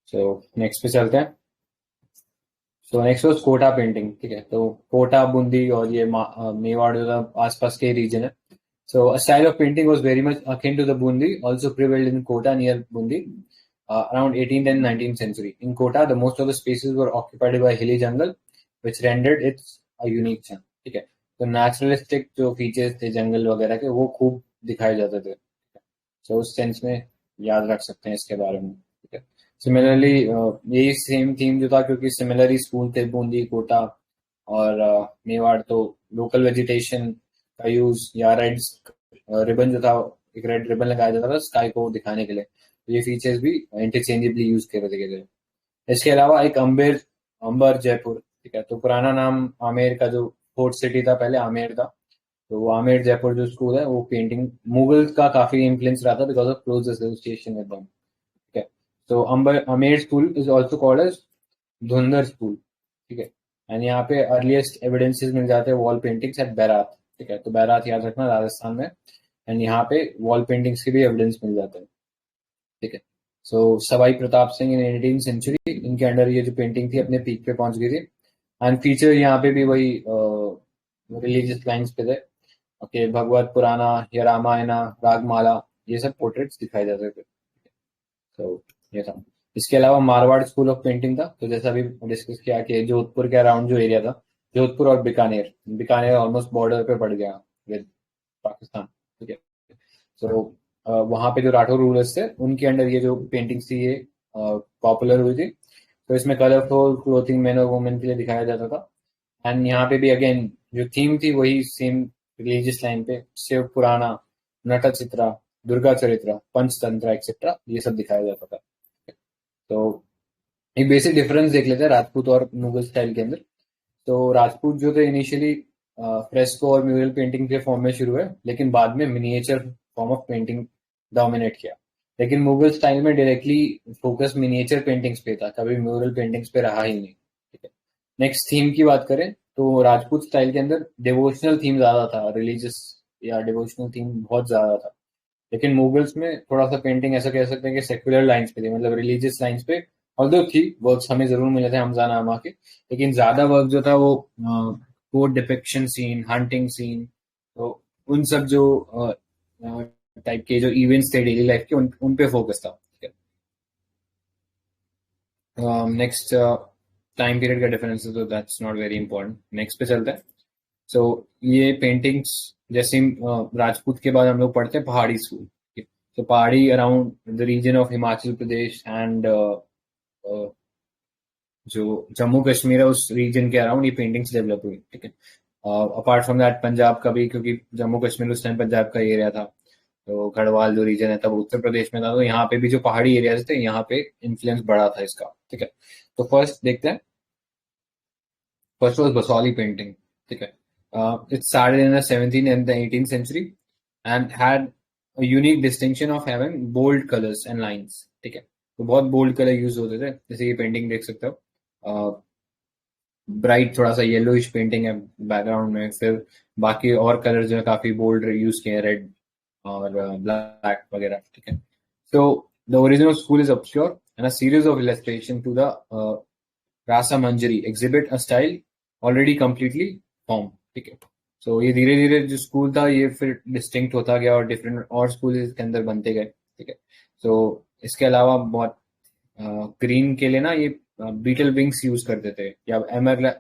सो नेक्स्ट पे चलते हैं। So next was Kota painting, ठीक है। तो कोटा, बूंदी और ये मेवाड़ जो था आसपास के रीजन है। So a style of painting was very much akin to the Bundi, also prevailed in Kota near Bundi around 18th and 19th century. In Kota, the most of the spaces were occupied by hilly jungle, which rendered it a unique charm. ठीक है, तो naturalistic जो features थे जंगल वगैरह के वो खूब दिखाए जाते थे। So उस सेंस में याद रख सकते हैं इसके बारे में, ठीक है। सिमिलरली यही सेम थीम जो था, क्योंकि सिमिलर ही स्कूल थे बूंदी, कोटा और मेवाड़, तो लोकल वेजिटेशन का यूज या रेड रिबन जो था, एक रेड रिबन लगाया जाता था स्काई को दिखाने के लिए, तो ये फीचर्स भी इंटरचेंजेबली यूज किए गए थे। इसके अलावा एक अंबर जयपुर, ठीक है, तो पुराना नाम आमेर का जो फोर्ट सिटी था पहले आमेर था, तो वो आमेर जयपुर जो स्कूल है वो पेंटिंग मुगल का काफी इन्फ्लुएंस रहा था because of close association with them, ठीक है। तो Amer school is also called as Dhundhar school, ठीक है। एंड यहाँ पे अर्लीस्ट एविडेंसेस मिल जाते हैं वॉल पेंटिंग्स एट बैरात, ठीक है, तो बैरात याद रखना राजस्थान में। एंड यहाँ पे वॉल पेंटिंग्स के भी एविडेंस मिल जाते हैं, ठीक है। सो सवाई प्रताप सिंह इन 18th सेंचुरी, इनके अंडर ये जो पेंटिंग थी अपने पीक पे पहुंच गई थी। एंड फीचर यहाँ पे भी वही रिलीजियस लाइन्स पे थे, ओके, भगवत पुराना या रामायणा, रागमाला, ये सब पोर्ट्रेट्स दिखाए जाते थे। तो ये था। इसके अलावा मारवाड़ स्कूल ऑफ पेंटिंग था, तो जैसा अभी डिस्कस किया कि जोधपुर के अराउंड जो एरिया था, जोधपुर और बीकानेर ऑलमोस्ट बॉर्डर पे पड़ गया विद पाकिस्तान, ठीक है। तो वहां पे जो राठौर रूलर्स थे उनके अंडर ये जो पेंटिंग्स थी ये पॉपुलर हुई थी। तो इसमें कलरफुल क्लोथिंग मैन और वुमेन के लिए दिखाया जाता था। एंड यहाँ पे भी अगेन जो थीम थी वही सेम रिलीजियस लाइन पे, शिव पुराना, नट चित्रा, दुर्गा चरित्र, पंचतंत्र एक्सेट्रा, ये सब दिखाया जाता था। तो एक बेसिक डिफरेंस देख लेते हैं राजपूत और मुगल स्टाइल के अंदर। तो राजपूत जो थे इनिशियली फ्रेस्को और म्यूरल पेंटिंग के फॉर्म में शुरू हुए, लेकिन बाद में miniature form of painting dominate किया। लेकिन मुगल स्टाइल में डायरेक्टली फोकस मिनिएचर पेंटिंग्स पे था, कभी म्यूरल पेंटिंग्स पे रहा ही नहीं, ठीक है। नेक्स्ट थीम की बात करें तो राजपूत स्टाइल के अंदर डिवोशनल थीम ज्यादा था, रिलीजियस या डिवोशनल थीम बहुत ज्यादा था। लेकिन मुगल्स में थोड़ा सा पेंटिंग ऐसा कह सकते हैं कि सेक्युलर लाइंस पे थी, मतलब रिलीजियस लाइंस पे ऑल्दो थी, वर्क्स हमें जरूर मिले थे हमजा नामा के, लेकिन ज्यादा वर्क जो था वो court depiction scene, hunting scene, तो उन सब जो टाइप के जो इवेंट्स थे डेली लाइफ के उन पे फोकस था, ठीक है। नेक्स्ट टाइम पीरियड का डिफरेंस है, तो that's not very important. Next पे चलते हैं। सो ये पेंटिंग्स जैसे राजपूत के बाद हम लोग पढ़ते हैं पहाड़ी स्कूल, तो Pahari around the region of Himachal Pradesh and जो जम्मू कश्मीर है उस रीजन के अराउंड ये पेंटिंग्स डेवलप हुई, ठीक है। अपार्ट फ्रॉम दैट पंजाब का भी, क्योंकि जम्मू कश्मीर उस टाइम पंजाब का एरिया था, तो गढ़वाल जो रीजन है तब उत्तर प्रदेश में था, तो यहाँ पे भी जो पहाड़ी एरियाज थे यहाँ पे इन्फ्लुएंस बढ़ा था इसका, ठीक है। तो फर्स्ट देखते हैं, फर्स्ट वॉज बसौली पेंटिंग, ठीक है। It started in the 17th and the 18th century and had a unique distinction of having bold colors and lines, ठीक है। तो बहुत बोल्ड कलर यूज होते थे, जैसे ये पेंटिंग देख सकते हो, ब्राइट थोड़ा सा येलोइश पेंटिंग है बैकग्राउंड में, फिर बाकी और कलर जो है काफी बोल्ड यूज किए हैं, रेड और ब्लैक वगैरह, ठीक है। तो The origin of school is obscure, and a series of illustrations to the Rasa Manjari exhibit a style already completely formed. ठीक है, so ये धीरे धीरे जो स्कूल था ये फिर डिस्टिंक्ट होता गया और डिफरेंट और स्कूल इसके अंदर बनते गए. ठीक है, so इसके अलावा बहुत ग्रीन के लिए ना ये बीटल विंग्स यूज करते थे या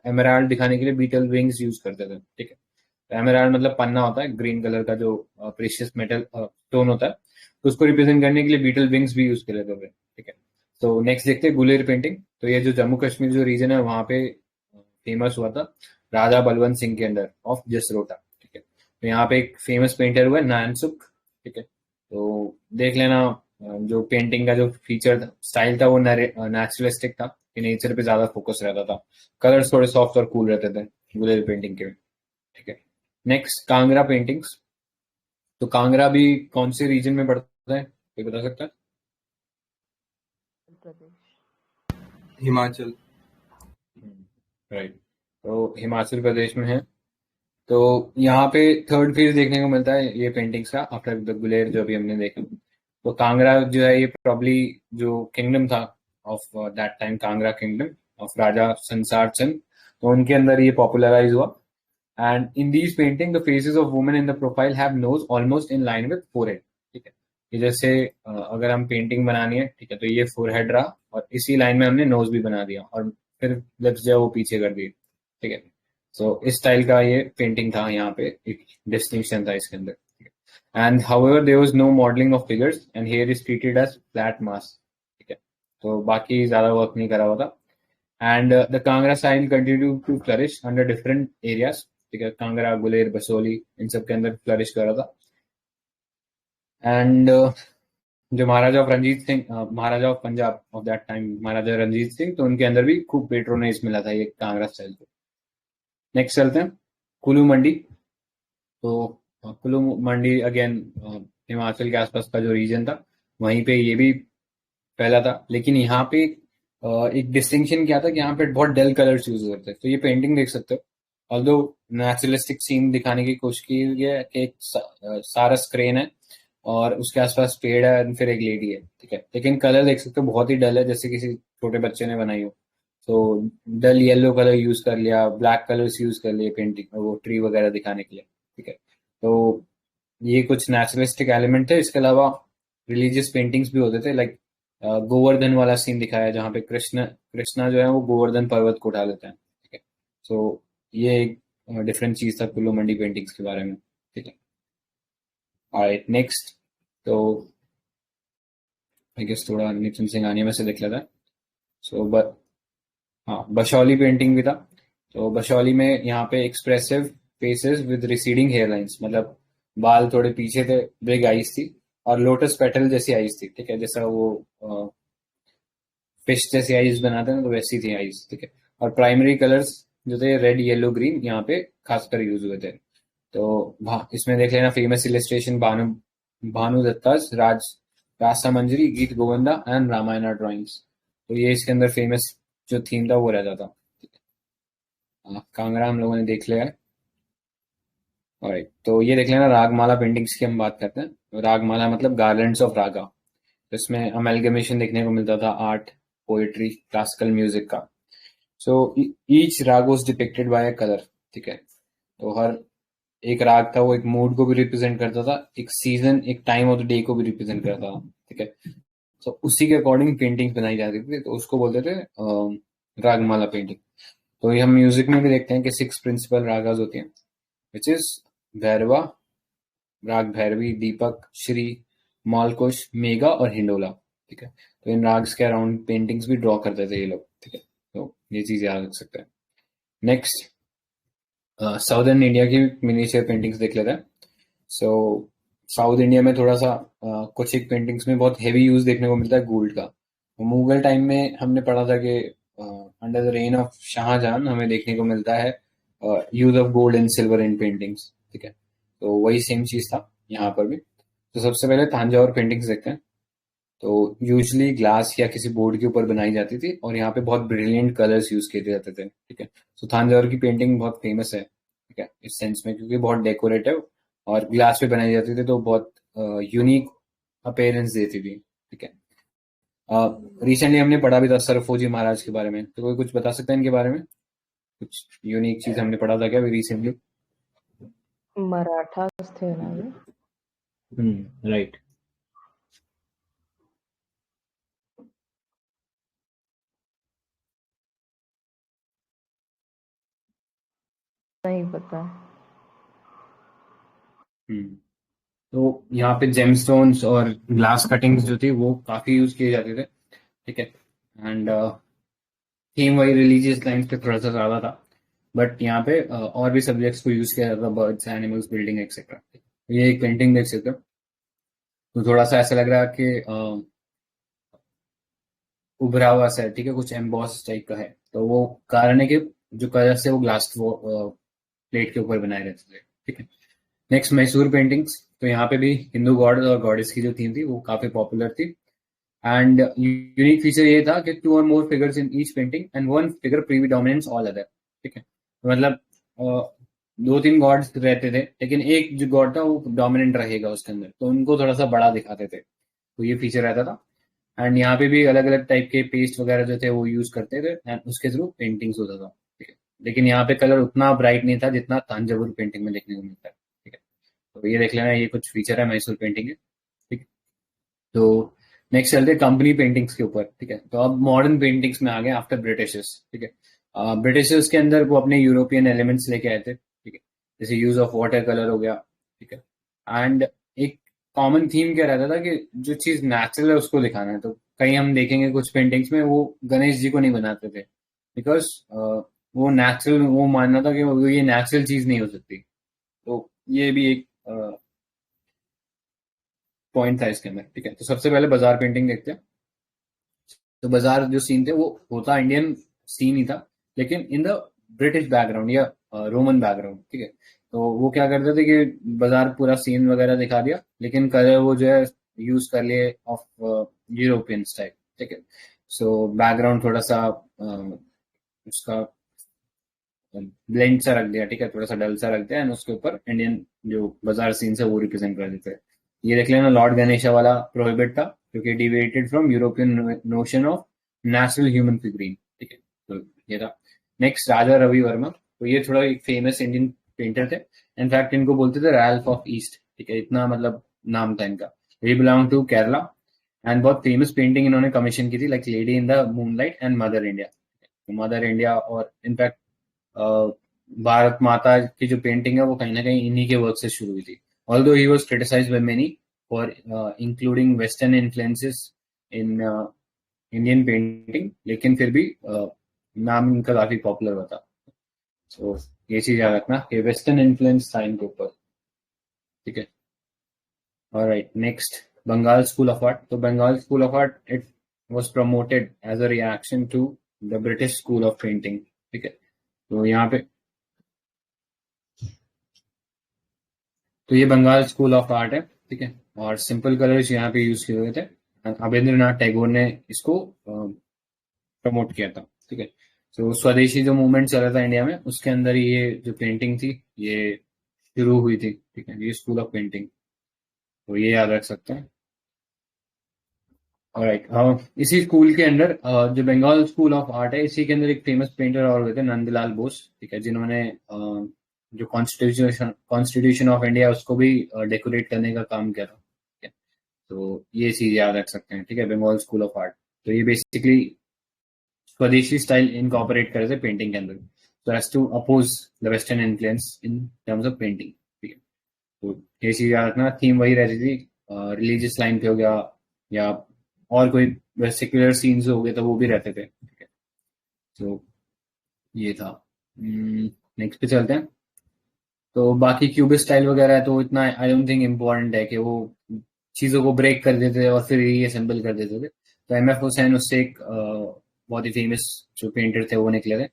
एमराल्ड दिखाने के लिए बीटल विंग्स यूज करते थे. ठीक है, एमराल्ड मतलब पन्ना होता है, ग्रीन कलर का जो प्रेशियस मेटल स्टोन होता है, तो उसको रिप्रेजेंट करने के लिए बीटल विंग्स भी यूज कर लेते थे. ठीक है, तो नेक्स्ट देखते हैं गुलेर पेंटिंग. तो ये जो जम्मू कश्मीर जो रीजन है वहां पे फेमस हुआ था राजा बलवंत सिंह के अंडर ऑफ जसरोटा. ठीक है, तो यहाँ पे एक फेमस पेंटर हुआ है नानसुख. ठीक है, तो देख लेना जो पेंटिंग का जो फीचर स्टाइल था वो नेचुरलिस्टिक था, कि नेचर पे ज्यादा फोकस रहता था, कलर्स थोड़े सॉफ्ट और कूल रहते थे गुलेर पेंटिंग के. ठीक है, नेक्स्ट कांगड़ा पेंटिंग्स. तो कांगड़ा भी कौन से रीजन में पड़ता है, कोई बता सकता है? प्रदेश। हिमाचल। राइट, तो हिमाचल प्रदेश में है. तो यहाँ पे थर्ड फेज देखने को मिलता है ये पेंटिंग्स का आफ्टर द गुलेर जो अभी हमने देखा. तो कांगड़ा जो है ये प्रॉब्ली जो किंगडम था of that time, Kangra kingdom of Raja Sansar Chand, तो उनके अंदर ये पॉपुलराइज हुआ. And in these painting, the faces of women in the profile have nose almost in line with forehead. ठीक है, ये जैसे अगर हम पेंटिंग बनानी है, ठीक है, तो ये फोरहेड रहा और इसी लाइन में हमने नोज भी बना दिया और फिर लिप्स जो है वो पीछे कर दी. ठीक है, सो इस स्टाइल का ये पेंटिंग था, यहाँ पे एक डिस्टिंक्शन था इसके अंदर. And however there was no modelling of figures and hair is treated as flat mass. ठीक है, तो बाकी ज्यादा वर्क नहीं करा हुआ था. And the Kangra style continue to flourish under different areas. ठीक है, कांगड़ा, गुलेर, बसोली, इन सब के अंदर फ्लरिश कर रहा था. एंड जो Maharaja of Ranjit Singh, Maharaja of Punjab of that time, Maharaja Ranjit Singh, तो उनके अंदर भी खूब पेट्रोनेज मिला था ये कांगड़ा स्टाइल को. नेक्स्ट चलते हैं कुल्लू मंडी. तो कुल्लू मंडी अगेन हिमाचल के आसपास का जो रीजन था वहीं पे ये भी फैला था, लेकिन यहाँ पे एक डिस्टिंक्शन क्या था कि यहाँ पे बहुत डल कलर्स यूज होते थे. तो ये पेंटिंग देख सकते हो, ऑल्दो नेचुरलिस्टिक सीन दिखाने की कोशिश की है कि एक सारस क्रेन है और उसके आसपास पेड़ है और फिर एक लेडी है. ठीक है, लेकिन कलर देख सकते हो बहुत ही डल है, जैसे किसी छोटे बच्चे ने बनाई हो. तो डल येलो कलर यूज कर लिया, ब्लैक कलर्स यूज कर लिए पेंटिंग वो ट्री वगैरह दिखाने के लिए. ठीक है, तो ये कुछ नेचुरलिस्टिक एलिमेंट है. इसके अलावा रिलीजियस पेंटिंग्स भी होते थे, लाइक गोवर्धन वाला सीन दिखाया जहाँ पे कृष्णा जो है वो गोवर्धन पर्वत को उठा लेते हैं. ठीक है, सो ये एक डिफरेंट चीज था कुल्लू मंडी पेंटिंग्स के बारे में. ठीक है, ऑलराइट नेक्स्ट. तो आई गेस थोड़ा नितिन सिंघानिया में से देख लेता है. सो हाँ, बशौली पेंटिंग भी था. तो बशौली में यहाँ पे expressive faces with receding hair lines, मतलब बाल थोड़े पीछे थे, बिग आईज थी और लोटस पेटल जैसी आईज थी. ठीक है, जैसा वो फिश जैसी आईज बनाते हैं तो वैसी थी आईज. ठीक है, और प्राइमरी कलर्स जो थे रेड, येलो, ग्रीन यहाँ पे खासकर यूज हुए थे. तो इसमें देख लेना फेमस इलिस्ट्रेशन भानु दत्ता's रासा मंजरी, गीत गोविंदा एंड रामायणा ड्राइंग्स. तो ये इसके अंदर फेमस जो थीम था वो रहता था. कांगड़ा हम लोगों ने देख लिया है. ऑलराइट, तो ये देख लेना रागमाला पेंटिंग्स की हम बात करते हैं. रागमाला मतलब गार्लैंड्स ऑफ रागा. तो इसमें अमेलगमेशन देखने को मिलता था आर्ट, पोएट्री, क्लासिकल म्यूजिक का. सो ईच राग was depicted bye a colour. ठीक है, तो हर एक राग था वो एक मूड को भी रिप्रेजेंट करता था, एक सीजन, एक टाइम ऑफ द डे को भी रिप्रेजेंट करता था. ठीक है, तो उसी के अकॉर्डिंग पेंटिंग्स बनाई जाती थी, तो उसको बोलते थे रागमाला पेंटिंग. तो ये हम म्यूजिक में भी देखते हैं कि 6 प्रिंसिपल रागास होती हैं, विच इज भैरवा, राग भैरवी, दीपक, श्री, मालकुश, मेगा और हिंडोला. ठीक है, तो इन राग्स के अराउंड पेंटिंग्स भी ड्रॉ करते थे ये लोग. ठीक है, तो ये चीज याद रख सकते हैं. नेक्स्ट साउदर्न इंडिया की मिनिएचर पेंटिंग्स देख लेते हैं. सो साउथ इंडिया में थोड़ा सा कुछ एक पेंटिंग्स में बहुत हेवी यूज देखने को मिलता है गोल्ड का. मुगल टाइम में हमने पढ़ा था कि under the reign of Shahjahan हमें देखने को मिलता है use of gold and silver in paintings. ठीक है, तो वही सेम चीज था यहाँ पर भी. तो सबसे पहले तांजावर पेंटिंग्स देखते हैं. तो यूजली ग्लास या किसी बोर्ड के ऊपर बनाई जाती थी और यहाँ पे बहुत ब्रिलियंट कलर्स यूज किए जाते थे. ठीक है, तो तांजावर की पेंटिंग बहुत फेमस है. ठीक है, इस सेंस में क्योंकि बहुत डेकोरेटिव और ग्लास पे बनाई जाती थी तो बहुत यूनिक अपीयरेंस देती थी. ठीक है, रिसेंटली हमने पढ़ा भी था सरफोजी महाराज के बारे में, तो कोई कुछ बता सकता है इनके बारे में? कुछ यूनिक चीज हमने पढ़ा था क्या अभी रिसेंटली? मराठास थे ना ये? राइट। नहीं पता। तो यहाँ पे जेमस्टोन्स और ग्लास कटिंग्स जो थी वो काफी यूज किए जाते थे, ठीक है। एंड थीम वही रिलीजियस लाइन्स पे थोड़ा सा ज्यादा था, बट यहाँ पे और भी सब्जेक्ट्स को यूज किया जाता था, बर्ड्स, एनिमल्स, बिल्डिंग एक्सेट्रा। ये एक पेंटिंग देख सकते हो, तो थोड़ा सा ऐसा लग रहा है कि उभरा हुआ सा है, ठीक है, कुछ एम्बॉस टाइप का है। तो वो कारण है कि जो कलर से वो ग्लास वो प्लेट के ऊपर बनाए रहते थे, ठीक है। Next Mysore paintings. तो यहाँ पे भी हिंदू गॉड और गॉडेस की जो थीम थी वो काफी पॉपुलर थी। एंड यूनिक फीचर ये था कि 2 or more figures in each painting and 1 figure predominance all other, ठीक है। मतलब 2-3 गॉड्स रहते थे, लेकिन एक जो गॉड था वो डोमिनेंट रहेगा उसके अंदर, तो उनको थोड़ा सा बड़ा दिखाते थे, तो ये फीचर रहता था। एंड यहाँ पे भी अलग अलग टाइप के पेस्ट वगैरह जो थे वो यूज करते थे, एंड उसके थ्रू पेंटिंग्स होता था, ठीक है। लेकिन यहाँ पे कलर उतना ब्राइट नहीं था जितना तांजावुर पेंटिंग में देखने को मिलता है, ठीक है। तो ये देख लेना, ये कुछ फीचर है मैसूर पेंटिंग के, ठीक है। तो नेक्स्ट चलते हैं कंपनी पेंटिंग्स के ऊपर, ठीक है। तो अब मॉडर्न पेंटिंग्स में आ गए आफ्टर ब्रिटिशर्स, ठीक है। ब्रिटिशर्स के अंदर वो अपने यूरोपियन एलिमेंट्स लेके आए थे, ठीक है, जैसे यूज ऑफ वाटर कलर हो गया, ठीक है। एंड एक कॉमन थीम क्या रहता था कि जो चीज नेचुरल है उसको दिखाना है। तो कहीं हम देखेंगे कुछ पेंटिंग्स में वो गणेश जी को नहीं बनाते थे, बिकॉज वो नेचुरल, वो मानना था कि ये नेचुरल चीज नहीं हो सकती। तो ये भी एक पॉइंट था इसके अंदर, ठीक है। तो सबसे पहले बाजार पेंटिंग देखते हैं। तो बाजार जो सीन थे वो होता इंडियन सीन ही था, लेकिन इन द ब्रिटिश बैकग्राउंड या रोमन बैकग्राउंड, ठीक है। तो वो क्या करते थे कि बाजार पूरा सीन वगैरह दिखा दिया, लेकिन कलर वो जो है यूज कर लिए ऑफ यूरोपियन स्टाइल, ठीक है। सो बैकग्राउंड थोड़ा सा उसका ब्लेंड सा रख दिया, ठीक है, थोड़ा सा डल सा रख दिया, एंड उसके ऊपर इंडियन जो बाजार सीन है वो रिप्रेजेंट कर देते हैं। ये देख लेना, लॉर्ड गणेशा वाला प्रोहिबिट था, क्योंकि deviated from European notion of natural human figurine, ठीक है। तो ये था। नेक्स्ट राजा रवि वर्मा। तो ये थोड़ा एक फेमस इंडियन पेंटर थे, इनफैक्ट इनको बोलते थे रैल्फ ऑफ ईस्ट, ठीक है, इतना मतलब नाम था इनका। ये बिलोंग टू केरला, एंड बहुत फेमस पेंटिंग इन्होंने कमीशन की थी, like lady in the moonlight and mother India. Mother India और इनफैक्ट भारत माता की जो पेंटिंग है वो कहीं ना कहीं इन्हीं के वर्क से शुरू हुई थी। Although he was criticised by many for including western influences in Indian painting, लेकिन फिर भी नाम इनका काफी पॉपुलर हुआ था। सो ये चीज याद रखना कि वेस्टर्न इन्फ्लुएंस था इनके ऊपर, ठीक है। Alright, next Bengal school of art. तो Bengal school of art it was promoted as a reaction to the British school of painting, ठीक है। तो यहाँ पे तो ये बंगाल स्कूल ऑफ आर्ट है, ठीक है, और सिंपल कलर्स यहाँ पे यूज किए हुए थे। अवेंद्रनाथ टैगोर ने इसको प्रमोट किया था, ठीक है। तो स्वदेशी जो मूवमेंट चल रहा था इंडिया में, उसके अंदर ये जो पेंटिंग थी ये शुरू हुई थी, ठीक है, ये स्कूल ऑफ पेंटिंग, तो ये याद रख सकते हैं। ऑलराइट, इसी स्कूल के अंदर जो बंगाल स्कूल ऑफ आर्ट है, इसी के अंदर एक फेमस पेंटर और हुए थे, नंदलाल बोस, ठीक है, जिन्होंने जो कॉन्स्टिट्यूशन ऑफ इंडिया उसको भी डेकोरेट करने का काम किया था, ठीक है। तो ये चीज याद रख सकते हैं, ठीक है, बंगाल स्कूल ऑफ आर्ट। तो ये बेसिकली स्वदेशी स्टाइल इनकॉर्पोरेट करे थे पेंटिंग के अंदर, so as to oppose the western influence in terms of painting, ठीक है। तो ये चीज याद रखना, थीम वही रहती थी, रिलीजियस लाइन पे हो गया या और कोई सेक्युलर सीन्स हो गए तो वो भी रहते थे, ठीक है। तो ये था। नेक्स्ट पे चलते हैं। तो बाकी क्यूबिस्ट स्टाइल वगैरह है तो इतना आई डोंट थिंक इम्पोर्टेंट है कि वो चीजों को ब्रेक कर देते थे और फिर रीअसेंबल कर देते थे। तो एम एफ हुसैन उससे एक बहुत ही फेमस जो पेंटर थे वो निकले थे,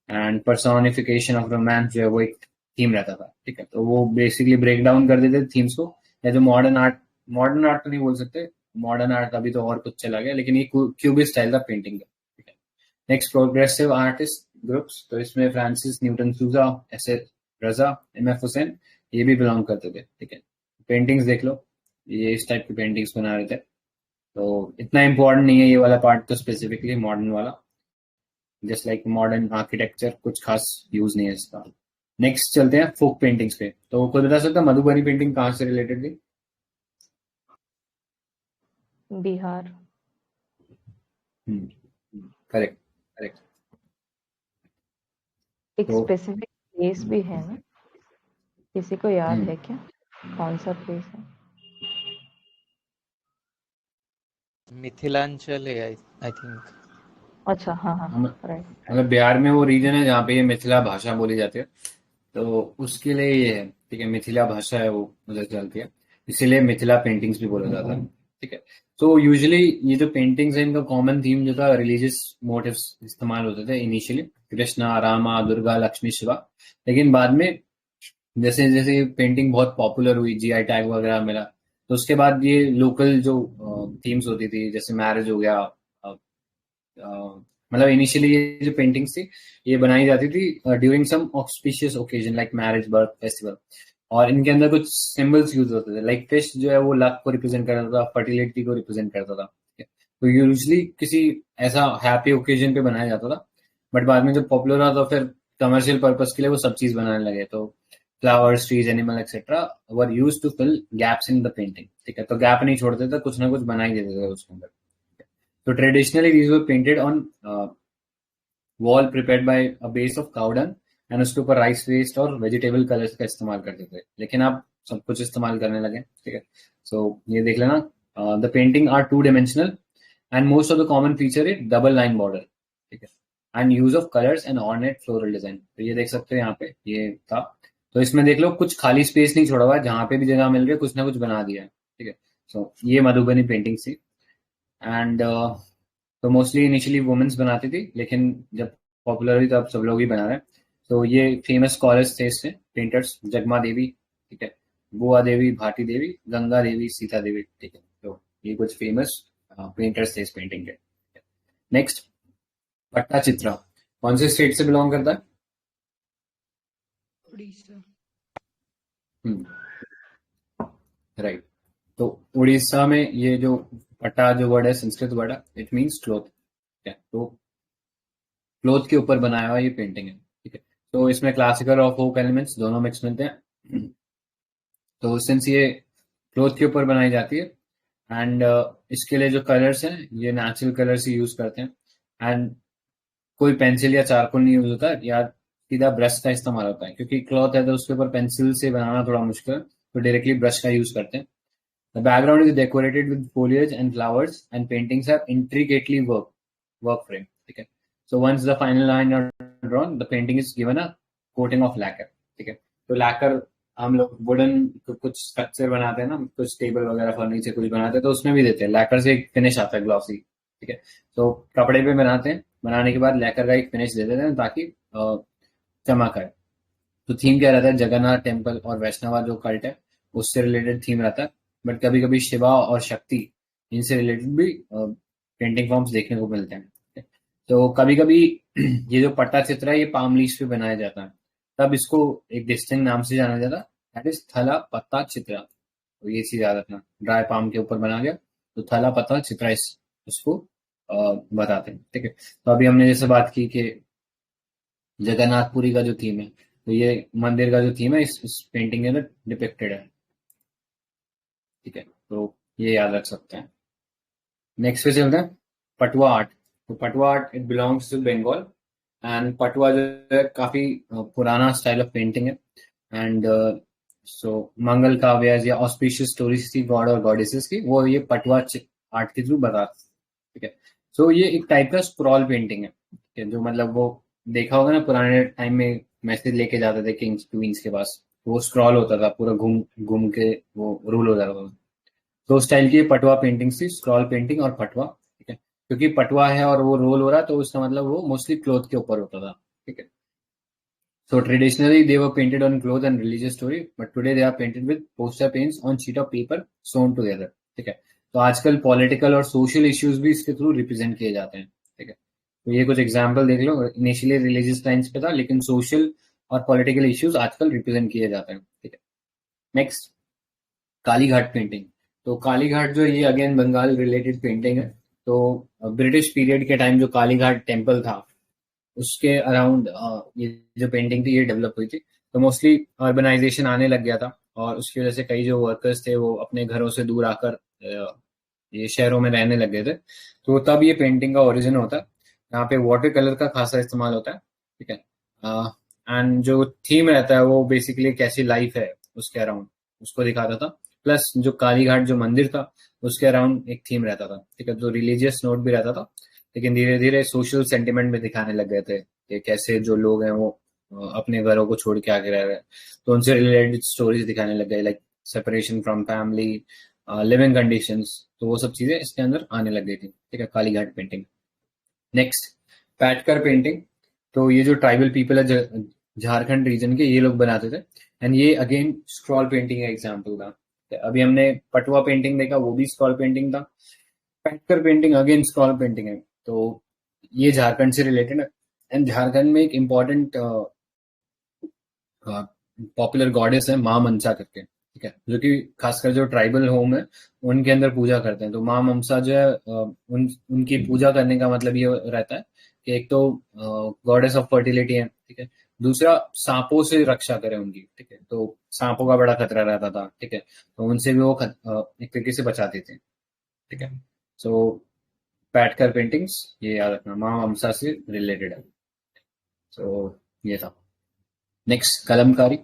एंड पर्सोनिफिकेशन ऑफ रोमांस जो है वो एक थीम रहता था, ठीक है। तो वो बेसिकली ब्रेक डाउन कर देते थे थीम्स को, या जो मॉडर्न आर्ट तो नहीं बोल सकते, मॉडर्न आर्ट अभी तो और कुछ चला गया, लेकिन ये क्यूबिस्ट स्टाइल का पेंटिंग है, ठीक है। Next progressive artist groups. तो इसमें Francis Newton Souza, S A Raza, M F Husain, ये भी बिलोंग करते थे, ठीक है। पेंटिंग्स देख लो, ये इस टाइप की पेंटिंग्स बना रहे थे। तो इतना इम्पोर्टेंट नहीं है ये वाला पार्ट, तो स्पेसिफिकली मॉडर्न वाला, जस्ट लाइक मॉडर्न आर्किटेक्चर कुछ खास यूज नहीं है इसका। नेक्स्ट चलते हैं फोक पेंटिंग्स पे। तो कोई बता सकता है मधुबनी पेंटिंग कहाँ से रिलेटेड थी? बिहार। Correct correct. एक तो स्पेसिफिक प्लेस भी है ना, किसी को याद है क्या कौन सा प्लेस है? मिथिलांचल है आई थिंक। अच्छा, हाँ हाँ, राइट। मतलब बिहार में वो रीजन है जहाँ पे ये मिथिला भाषा बोली जाती है, तो उसके लिए ये है, ठीक है, मिथिला भाषा है वो उधर चलती है, इसीलिए मिथिला पेंटिंग्स भी बोला जाता है, ठीक है। तो यूजुअली ये जो पेंटिंग्स है इनका कॉमन थीम जो था रिलीजियस मोटिव्स इस्तेमाल होते थे इनिशियली, कृष्णा, रामा, दुर्गा, लक्ष्मी, शिवा। लेकिन बाद में जैसे जैसे पेंटिंग बहुत पॉपुलर हुई, जीआई टैग वगैरह मिला, तो उसके बाद ये लोकल जो थीम्स होती थी, जैसे मैरिज हो गया, मतलब इनिशियली ये जो पेंटिंग्स थी ये बनाई जाती थी during some auspicious occasion like marriage, birth, festival, और इनके अंदर कुछ सिंबल्स यूज होते थे, लाइक फिश जो है वो लक को रिप्रेजेंट करता था, फर्टिलिटी को रिप्रेजेंट करता था, ठीक है? तो यूजली किसी ऐसा हैप्पी ओकेजन पे बनाया जाता था, बट बाद में जब पॉपुलर हुआ तो फिर कमर्शियल पर्पज के लिए वो सब चीज बनाने लगे, तो flowers, trees, animal etcetera were use to fill gaps in the painting, ठीक है? तो गैप नहीं छोड़ते थे, कुछ ना कुछ बना ही देते थे उसके अंदर। तो traditionally these were painted on wall prepared by a base of cow dung, and उसके ऊपर राइस वेस्ट और वेजिटेबल कलर्स का इस्तेमाल करते थे, लेकिन आप सब कुछ इस्तेमाल करने लगे, ठीक है? सो ये देख लेना, the painting are two dimensional and most of the common feature is double line border, ठीक है, and use of colours and ornate floral design. तो ये देख सकते हो यहाँ पे ये था, तो इसमें देख लो कुछ खाली स्पेस नहीं छोड़ा हुआ है, जहां पे भी जगह मिल रही है कुछ ना कुछ बना दिया है, ठीक है? सो ये मधुबनी पेंटिंग थी, एंड तो मोस्टली इनिशियली वुमेन्स बनाती थी, लेकिन जब पॉपुलर हुई तो अब सब लोग ही बना रहे हैं। तो ये फेमस स्कॉलर्स थे इससे, पेंटर्स, जगमा देवी, ठीक है, बुआ देवी, भाटी देवी, गंगा देवी, सीता देवी, ठीक है? तो ये कुछ फेमस पेंटर्स थे इस पेंटिंग के। नेक्स्ट, पट्टा चित्रा कौन से स्टेट से बिलोंग करता है? उड़ीसा। राइट। तो उड़ीसा में ये जो पट्टा जो वर्ड है संस्कृत वर्ड है, इट मीन्स क्लोथ, ठीक है? तो क्लोथ के ऊपर बनाया हुआ ये पेंटिंग है, ठीक है? तो इसमें क्लासिकल और फोक एलिमेंट्स दोनों मिक्स मिलते हैं। तो सिंस ये क्लोथ के ऊपर बनाई जाती है, एंड इसके लिए जो कलर्स हैं ये नेचुरल कलर्स ही यूज करते हैं, एंड कोई पेंसिल या चारकोल नहीं यूज होता, या सीधा ब्रश का इस्तेमाल होता है, क्योंकि क्लॉथ है तो उसके ऊपर पेंसिल से बनाना थोड़ा मुश्किल है, तो डायरेक्टली ब्रश का यूज करते हैं। The background is decorated with foliage and flowers, and paintings are intricately work frame. ठीक है? So once the final line are drawn, the painting is given a coating of lacquer. ठीक है? तो lacquer हम लोग wooden कुछ structure बनाते हैं ना, कुछ टेबल वगैरह फर्नीचर कुछ बनाते हैं तो उसमें भी देते हैं, लैकर से एक फिनिश आता है ग्लॉसी, ठीक है? तो कपड़े पे बनाते हैं, बनाने के बाद लैकर का एक फिनिश दे देते हैं ताकि चमक आए। तो थीम क्या रहता है, जगन्नाथ टेम्पल और वैष्णवा जो कल्ट है उससे रिलेटेड थीम रहता है, बट कभी कभी शिवा और शक्ति इनसे रिलेटेड भी पेंटिंग फॉर्म्स देखने को मिलते हैं। तो कभी कभी ये जो पट्टा चित्र है ये पाम लीव्स पे बनाया जाता है, तब इसको एक डिस्टिंक्ट नाम से जाना जाता है, दैट इज थला पत्ता चित्रा। तो ये चीज याद रखना, ड्राई पाम के ऊपर बना गया तो थला पत्ता चित्रा इसको बताते हैं, ठीक है? तो अभी हमने जैसे बात की कि जगन्नाथपुरी का जो थीम है, तो ये मंदिर का जो थीम है इस पेंटिंग के अंदर डिपिक्टेड है, ठीक है? तो ये याद रख सकते हैं। नेक्स्ट पे चलते हैं, पटुआ आर्ट। तो Patua art it belongs to Bengal, and Patua जो है काफी पुराना स्टाइल ऑफ पेंटिंग है, एंड सो मंगल काव्य या ऑस्पिशियस स्टोरीज की गॉड और गॉडेसेस की वो ये पटुआ आर्ट के थ्रू बताते, ठीक है? सो ये एक टाइप का स्क्रॉल पेंटिंग है, ठीक है? जो मतलब वो देखा होगा ना पुराने टाइम में मैसेज लेके जाते थे किंग्स क्वींस के पास, वो स्क्रॉल होता था पूरा घूम घूम के वो रूल हो जाता था। तो स्टाइल की पटुआ पेंटिंग थी, स्क्रॉल पेंटिंग और पटुआ, ठीक है? क्योंकि पटुआ है और वो रोल हो रहा है तो उसका मतलब वो मोस्टली क्लोथ के ऊपर होता था, ठीक है? So traditionally they were painted on cloth and religious story, but today they are painted with poster paints on sheet of paper sewn together, ठीक है? तो आजकल पॉलिटिकल और सोशल इश्यूज भी इसके थ्रू रिप्रेजेंट किए जाते हैं, ठीक है? तो ये कुछ एग्जांपल देख लो, इनिशियली रिलीजियस लाइन्स पे था लेकिन सोशल और पॉलिटिकल इश्यूज आजकल रिप्रेजेंट किए जाते हैं, ठीक है? Next, Kali Ghat painting. तो काली घाट जो ये अगेन बंगाल रिलेटेड पेंटिंग है। तो ब्रिटिश पीरियड के टाइम जो काली घाट टेम्पल था उसके अराउंड ये जो पेंटिंग थी ये डेवलप हुई थी। तो मोस्टली अर्बनाइजेशन आने लग गया था और उसकी वजह से कई जो वर्कर्स थे वो अपने घरों से दूर आकर ये शहरों में रहने लग गए थे। तो तब ये पेंटिंग का ओरिजिन होता है। यहाँ पे वाटर कलर का खासा इस्तेमाल होता है, ठीक है। एंड जो थीम रहता है वो बेसिकली कैसी लाइफ है उसके अराउंड उसको दिखाता था। प्लस जो कालीघाट जो मंदिर था उसके अराउंड एक थीम रहता था, ठीक है। तो रिलीजियस नोट भी रहता था, लेकिन धीरे धीरे सोशल सेंटिमेंट में दिखाने लग गए थे कि कैसे जो लोग हैं वो अपने घरों को छोड़ के आगे रह रहे हैं। तो उनसे रिलेटेड स्टोरीज दिखाने लग गए, like separation from family, living conditions. तो वो सब चीजें इसके अंदर आने लग गई थी, ठीक है, Kalighat painting. Next, Paitkar painting. तो ये जो ट्राइबल पीपल है झारखंड रीजन के, ये लोग बनाते थे। एंड ये अगेन स्क्रॉल पेंटिंग का एग्जाम्पल था। अभी हमने पटुआ पेंटिंग देखा, वो भी स्क्रॉल पेंटिंग था। Paitkar painting again scroll painting है। तो ये झारखंड से रिलेटेड है। एंड झारखंड में एक इम्पॉर्टेंट पॉपुलर गॉडेस है माँ मनसा करके, ठीक है, जो कि खासकर जो ट्राइबल होम है उनके अंदर पूजा करते हैं। तो माँ मनसा जो है उनकी पूजा करने का मतलब ये रहता है कि एक तो गॉडेस ऑफ फर्टिलिटी है, ठीक है, दूसरा सांपों से रक्षा करे उनकी, ठीक है। तो सांपों का बड़ा खतरा रहता था, ठीक है, तो उनसे भी वो एक तरीके से बचाते थे, ठीक है। सो पैटकर पेंटिंग्स ये याद रखना, माँ मनसा से रिलेटेड है। सो ये था। नेक्स्ट, कलमकारी।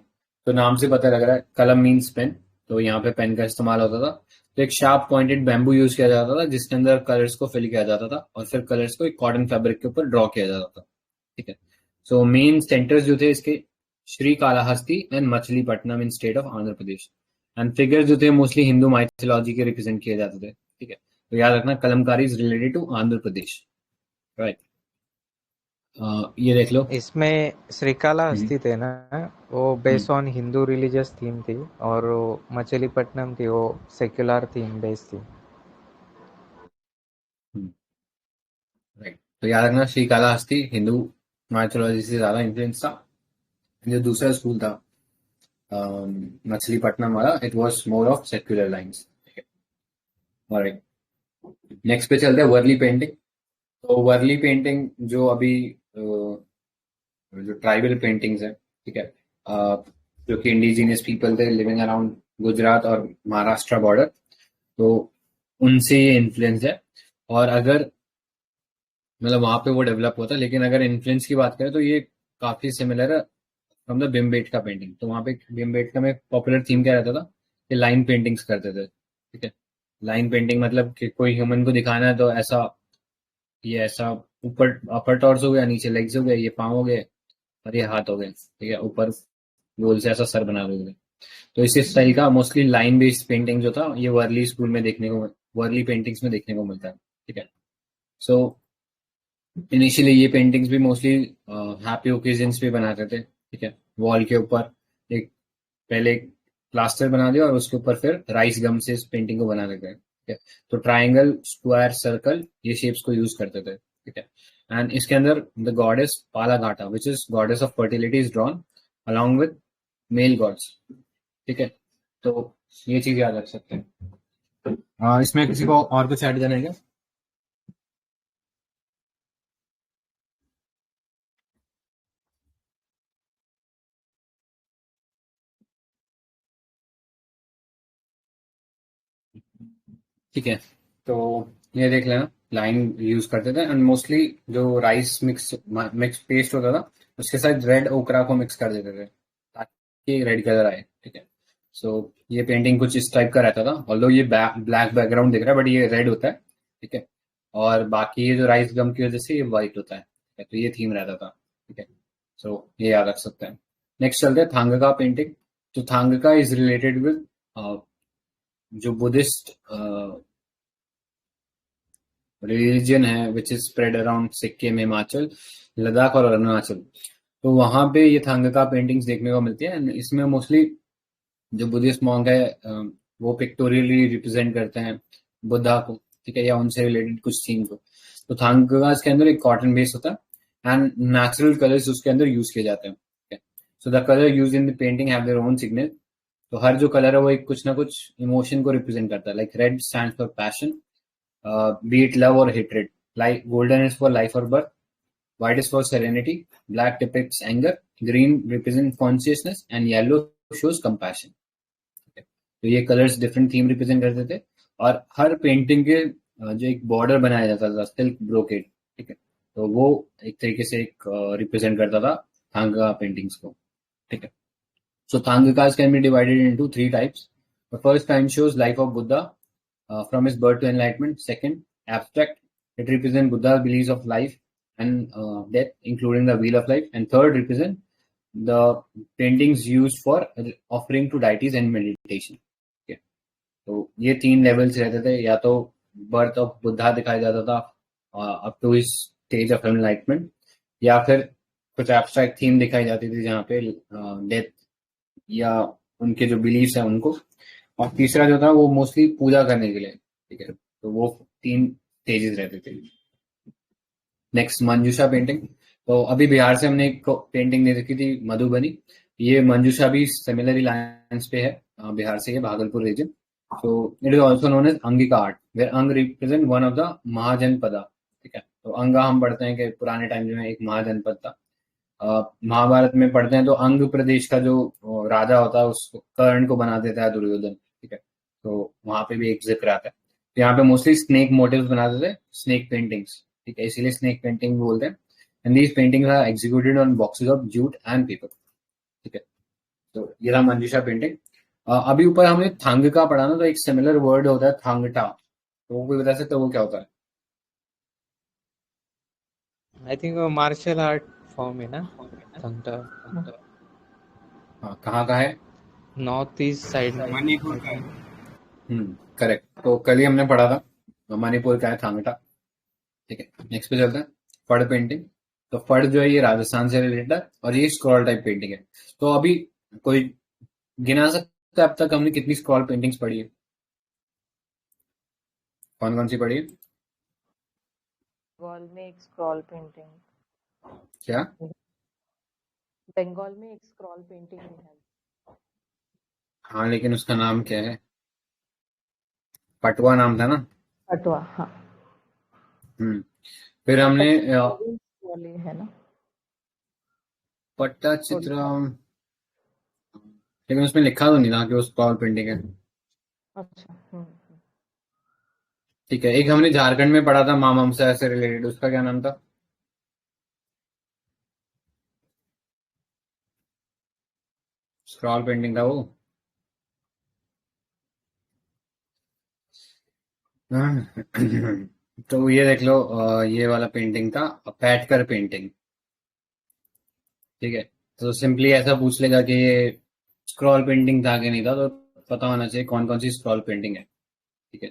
तो नाम से पता लग रहा है कलम मीन्स पेन, तो यहाँ पे पेन का इस्तेमाल होता था। तो एक शार्प पॉइंटेड बैम्बू यूज किया जाता था जिसके अंदर कलर्स को फिल किया जाता था और फिर कलर्स को एक कॉटन फैब्रिक के ऊपर ड्रॉ किया जाता था, ठीक है। सो मेन सेंटर्स जो थे इसके Shri Kalahasti and Machilipatnam in state of Andhra Pradesh. And figures जो थे मोस्टली हिंदू माइथोलॉजी के रिप्रेजेंट किए जाते थे, ठीक है। तो याद रखना Kalamkari is related to Andhra Pradesh, right. ये देख लो। इसमें श्रीकालाहस्ती थे ना, वो based hmm, on Hindu religious theme थी, और वो मछलीपट्टनम थी वो सेक्युलर थीम बेस्ड थी। राइट। तो याद रखना श्रीकालाहस्ती हिंदू माइथोलॉजी से ज्यादा इन्फ्लुएंस था। जो दूसरा स्कूल था मछलीपट्टनम वाला, it was more of secular lines, ठीक है। ऑलराइट, नेक्स्ट पे चलते हैं वर्ली पेंटिंग। तो वर्ली पेंटिंग जो अभी जो ट्राइबल पेंटिंग्स है, ठीक है, जो कि इंडिजिनियस पीपल थे लिविंग अराउंड गुजरात और महाराष्ट्र बॉर्डर, तो उनसे ये इन्फ्लुएंस है। और अगर मतलब वहां पे वो डेवलप होता है, लेकिन अगर इन्फ्लुएंस की बात करें तो ये काफी सिमिलर है फ्रॉम द भीमबेटका पेंटिंग। तो वहां पे भीमबेटका में पॉपुलर थीम क्या रहता था कि लाइन पेंटिंग्स करते थे, ठीक है। लाइन पेंटिंग मतलब कि कोई ह्यूमन को दिखाना है तो ऐसा, ये ऐसा ऊपर अपर टॉर्स हो गया, नीचे लेग्स हो गए, ये पाँव हो गए और ये हाथ हो गए, ठीक है, ऊपर गोल से ऐसा सर बना दोगे। तो इसी स्टाइल का मोस्टली लाइन बेस्ड पेंटिंग जो था ये वर्ली स्कूल में देखने को, वर्ली पेंटिंग्स में देखने को मिलता है, ठीक है। सो इनिशियली ये पेंटिंग्स भी मोस्टली हैप्पी ओकेजन्स पे बनाते थे, ठीक है। वॉल के ऊपर एक पहले एक प्लास्टर बना दिया और उसके ऊपर फिर राइस गम से इस पेंटिंग को बना देते हैं, ठीक है। तो ट्राइंगल, स्क्वायर, सर्कल ये शेप्स को यूज करते थे, ठीक है। एंड इसके अंदर the goddess Palaghata which is goddess of fertility is drawn along with male gods, ठीक है। तो ये चीज याद रख सकते हैं। इसमें किसी को और कुछ ऐड करना है क्या? ठीक है, तो ये देख लेना, लाइन यूज करते थे एंड मोस्टली जो राइस मिक्स पेस्ट होता था उसके साथ रेड ओकरा को मिक्स कर देते थे ताकि रेड कलर आए, ठीक है। सो ये पेंटिंग कुछ इस टाइप का रहता था, ऑल्दो ये ब्लैक बैकग्राउंड दिख रहा है बट ये रेड होता है, ठीक है। और बाकी ये जो राइस गम की वजह से ये व्हाइट होता है, ठीक है? तो ये थीम रहता था, ठीक है। सो ये याद रख सकते हैं। नेक्स्ट चलते हैं थांगका पेंटिंग। तो थांगका इज रिलेटेड विद जो बुद्धिस्ट रिलीजन है which is spread around Sikkim, Himachal, Ladakh और अरुणाचल। तो वहां पे ये थांगका पेंटिंग्स देखने को मिलती है एंड इसमें मोस्टली जो बुद्धिस्ट मॉन्क है वो पिक्टोरियली रिप्रेजेंट करते हैं बुद्धा को, ठीक है, या उनसे रिलेटेड कुछ थीम को। तो थांगका के अंदर एक कॉटन बेस होता है एंड नेचुरल कलर्स उसके अंदर यूज किए जाते हैं, so the colour use in the painting have their own तो हर जो कलर है वो एक कुछ ना कुछ इमोशन को रिप्रेजेंट करता है. Like red stand for passion, be it love or hatred. Like golden is for life or birth, white is for serenity, black depicts anger, green represents consciousness, and yellow shows compassion. Okay. तो ये colours different theme represent करते थे. और हर painting के जो एक border बनाया जाता था सिल्क ब्रोकेड, ठीक है, तो वो एक तरीके से एक रिप्रेजेंट करता था थांगा पेंटिंग्स को. ठीक है. So Thangakas can be divided into three types. The first kind shows life of Buddha from his birth to enlightenment. Second, abstract. It represents Buddha's beliefs of life and death, including the wheel of life. And third, represent the paintings used for offering to deities and meditation. Okay. तो ये तीन levels रहते थे. या तो birth of Buddha दिखाया जाता था up to his stage of enlightenment, या फिर कुछ एब्स्ट्रैक्ट थीम दिखाई जाती थी जहाँ पे डेथ या उनके जो बिलीफ्स है उनको. और तीसरा जो था वो मोस्टली पूजा करने के लिए. ठीक है. तो वो तीन स्टेजेस रहते थे. नेक्स्ट मंजूषा पेंटिंग. तो अभी बिहार से हमने एक पेंटिंग दे रखी थी मधुबनी. ये मंजूषा भी सिमिलर लाइंस पे है. बिहार से है, भागलपुर रीजन. तो it is also known as Angika art, where Anga represent one of the Mahajanapada. ठीक है. तो अंगा हम पढ़ते हैं कि पुराने टाइम में एक महाजनपद था. महाभारत में पढ़ते हैं तो अंग प्रदेश का जो राजा होता है उसको कर्ण को बना देता है दुर्योधन. ठीक है. तो वहां पे भी एक जिक्र आता है. तो यहाँ पे मोस्टली स्नेक मोटिव्स बनाते थे, स्नेक पेंटिंग्स. ठीक है, इसीलिए स्नेक पेंटिंग बोलते हैं. And these paintings are executed on boxes of jute and paper. ठीक है. तो ये था मंजूषा पेंटिंग. अभी ऊपर हमने थांग का पढ़ा ना, तो एक सिमिलर वर्ड होता है थांगटा. तो वो कोई बता सकता है वो क्या होता है? आई थिंक वो मार्शल आर्ट फॉर्म है ना, थंगटा. हाँ, कहाँ का है? नॉर्थ ईस्ट साइड में. मणिपुर का है. करेक्ट. तो कल ही हमने पढ़ा था मणिपुर का है थांगटा. ठीक है. नेक्स्ट पे चलते हैं, फड़ पेंटिंग. तो फड़ जो है ये राजस्थान से रिलेटेड है और ये स्क्रॉल टाइप पेंटिंग है. तो अभी कोई गिना सकता है अब तक हमने कितनी स्क्रॉल पेंटिंग्स पढ़ी है? कौन कौन सी पढ़ी है? बंगाल में एक स्क्रॉल पेंटिंग. क्या? बंगाल में एक स्क्रॉल पेंटिंग है. हाँ, लेकिन उसका नाम क्या है? पटवा नाम था ना. पटवा. हाँ. फिर हमने वाली है ना पट्टा चित्र, लेकिन उसमें लिखा तो नहीं था कि वो स्क्रॉल पेंटिंग है. अच्छा. ठीक है. एक हमने झारखंड में पढ़ा था माममसा से रिलेटेड, उसका क्या नाम था? स्क्रॉल पेंटिंग था वो. तो ये देख लो, ये वाला पेंटिंग था पैटकर पेंटिंग. ठीक है. तो सिंपली ऐसा पूछ लेगा कि ये स्क्रॉल पेंटिंग था कि नहीं था, तो पता होना चाहिए कौन कौन सी स्क्रॉल पेंटिंग है. ठीक है.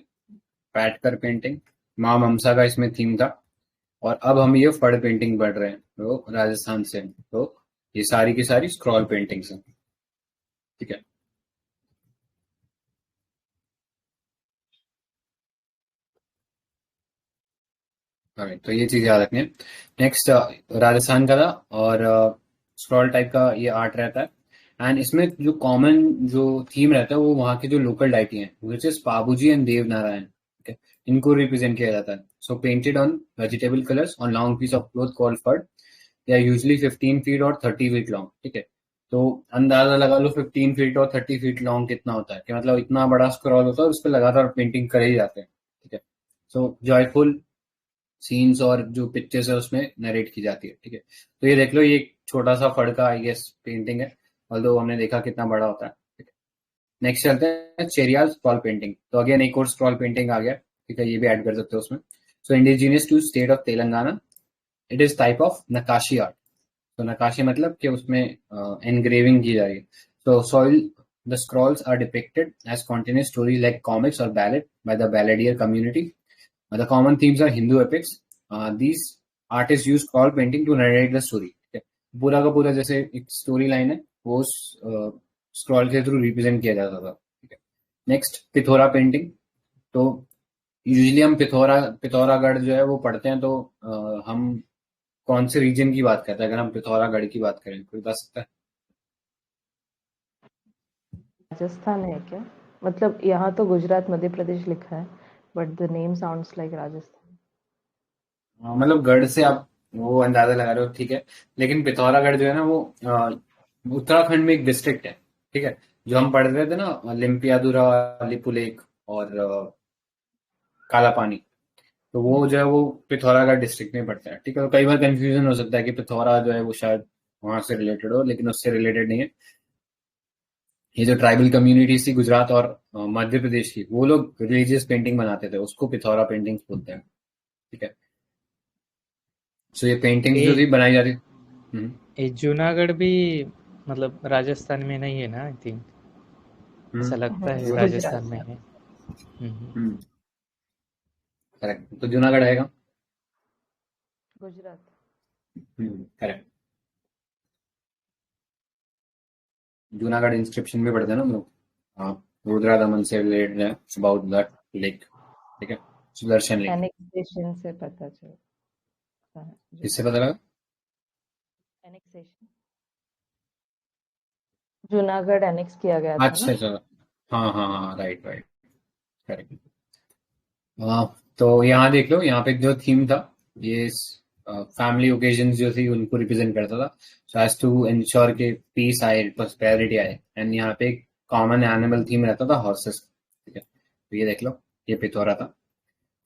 पैटकर पेंटिंग, माँ ममसा का इसमें थीम था. और अब हम ये फड़ पेंटिंग पढ़ रहे हैं तो राजस्थान से. तो ये सारी की सारी स्क्रॉल पेंटिंग्स हैं. ठीक है. तो ये चीज याद रखनी है. नेक्स्ट राजस्थान का था और स्क्रॉल टाइप का ये आर्ट रहता है. एंड इसमें जो कॉमन जो थीम रहता है वो वहाँ के जो लोकल डाइटी हैं, which is Pabuji and Dev Narayan. ठीक है. इनको रिप्रेजेंट किया जाता है. So painted on vegetable colours on long piece of cloth called Phad. They are usually 15 feet और 30 फीट लॉन्ग. ठीक है. तो अंदाजा लगा लो 15 फीट और 30 फीट लॉन्ग कितना होता है, कि मतलब इतना बड़ा स्क्रॉल होता है, उस पर लगातार पेंटिंग करे ही जाते हैं. ठीक है. सो जॉयफुल सीन्स और जो पिक्चर्स है उसमें नरेट की जाती है. ठीक है. तो ये देख लो, ये एक छोटा सा फड़ का आई गेस पेंटिंग है, ऑल्दो हमने देखा कितना बड़ा होता है. ठीक है. नेक्स्ट चलते हैं चेरियाल स्क्रॉल पेंटिंग. तो अगेन एक और स्क्रॉल पेंटिंग आ गया. ठीक है. ये भी ऐड कर सकते हो उसमें. So indigenous to state of Telangana. It is type of Nakashi art. तो नकाशी मतलब कि उसमें एनग्रेविंग की जा रही है. तो soil the scrolls are depicted as continuous stories like comics और ballad by the balladeer community. The common themes are Hindu epics. These artists use scroll painting to narrate the story. पूरा का पूरा जैसे एक स्टोरी लाइन है वो scroll के through represent किया जाता था. ठीक है. Next Pithora painting. तो यूजुअली हम पिथौरागढ़ जो है वो पढ़ते हैं, तो हम कौन से रीजन की बात करते हैं अगर हम पिथौरागढ़ की बात करें? कोई बता सकता है? राजस्थान है क्या? मतलब यहाँ तो गुजरात मध्य प्रदेश लिखा है, but the name sounds like Rajasthan. मतलब गढ़ से आप वो अंदाजा लगा रहे हो, ठीक है, लेकिन पिथौरागढ़ जो है ना वो उत्तराखंड में एक डिस्ट्रिक्ट है, ठीक है, जो हम पढ़ रहे थे ना, लिम्पियादुरा, लिपुलेख और काला पानी, तो वो जो है वो पिथौरागढ़ डिस्ट्रिक्ट में पड़ता है, ठीक है। तो कई बार कंफ्यूजन हो सकता है कि पिथौरा जो है वो शायद वहां से रिलेटेड हो, लेकिन उससे रिलेटेड नहीं है। ये जो ट्राइबल कम्युनिटीज थी गुजरात और मध्य प्रदेश की, वो लोग रिलीजियस पेंटिंग बनाते थे, उसको पिथौरा पेंटिंग्स बोलते हैं, ठीक है। सो ये पेंटिंग्स जो ये थी बनाई जाती। हम्म, ये जूनागढ़ भी मतलब राजस्थान में नहीं है ना, आई थिंक ऐसा लगता है गुजरात. राजस्थान में है। हम्म। करेक्ट, तो जूनागढ़ आएगा। गुजरात. करेक्ट, जूनागढ़ इंस्क्रिप्शन में पढ़ते हैं ना हम लोग। हाँ, रुद्रा दमन से रिलेटेड है, अबाउट दैट लेक, ठीक है, सुदर्शन लेक। एनेक्सेशन से पता चलता है. इससे पता लगा। एनेक्सेशन. जूनागढ़ एनेक्स किया गया था अच्छा ना. अच्छा, हाँ हाँ हाँ, राइट राइट, करेक्ट। हाँ, तो यहाँ देख लो, यहाँ पे जो थीम था, ये फैमिली ओकेजन्स जो थी उनको रिप्रेजेंट करता था, सो एज टू इंश्योर के पीस आए, प्रॉस्पेरिटी आए, एंड यहाँ पे एक कॉमन एनिमल थीम रहता था, हॉर्सेस, ठीक है। तो ये देख लो, ये पिथौरा था।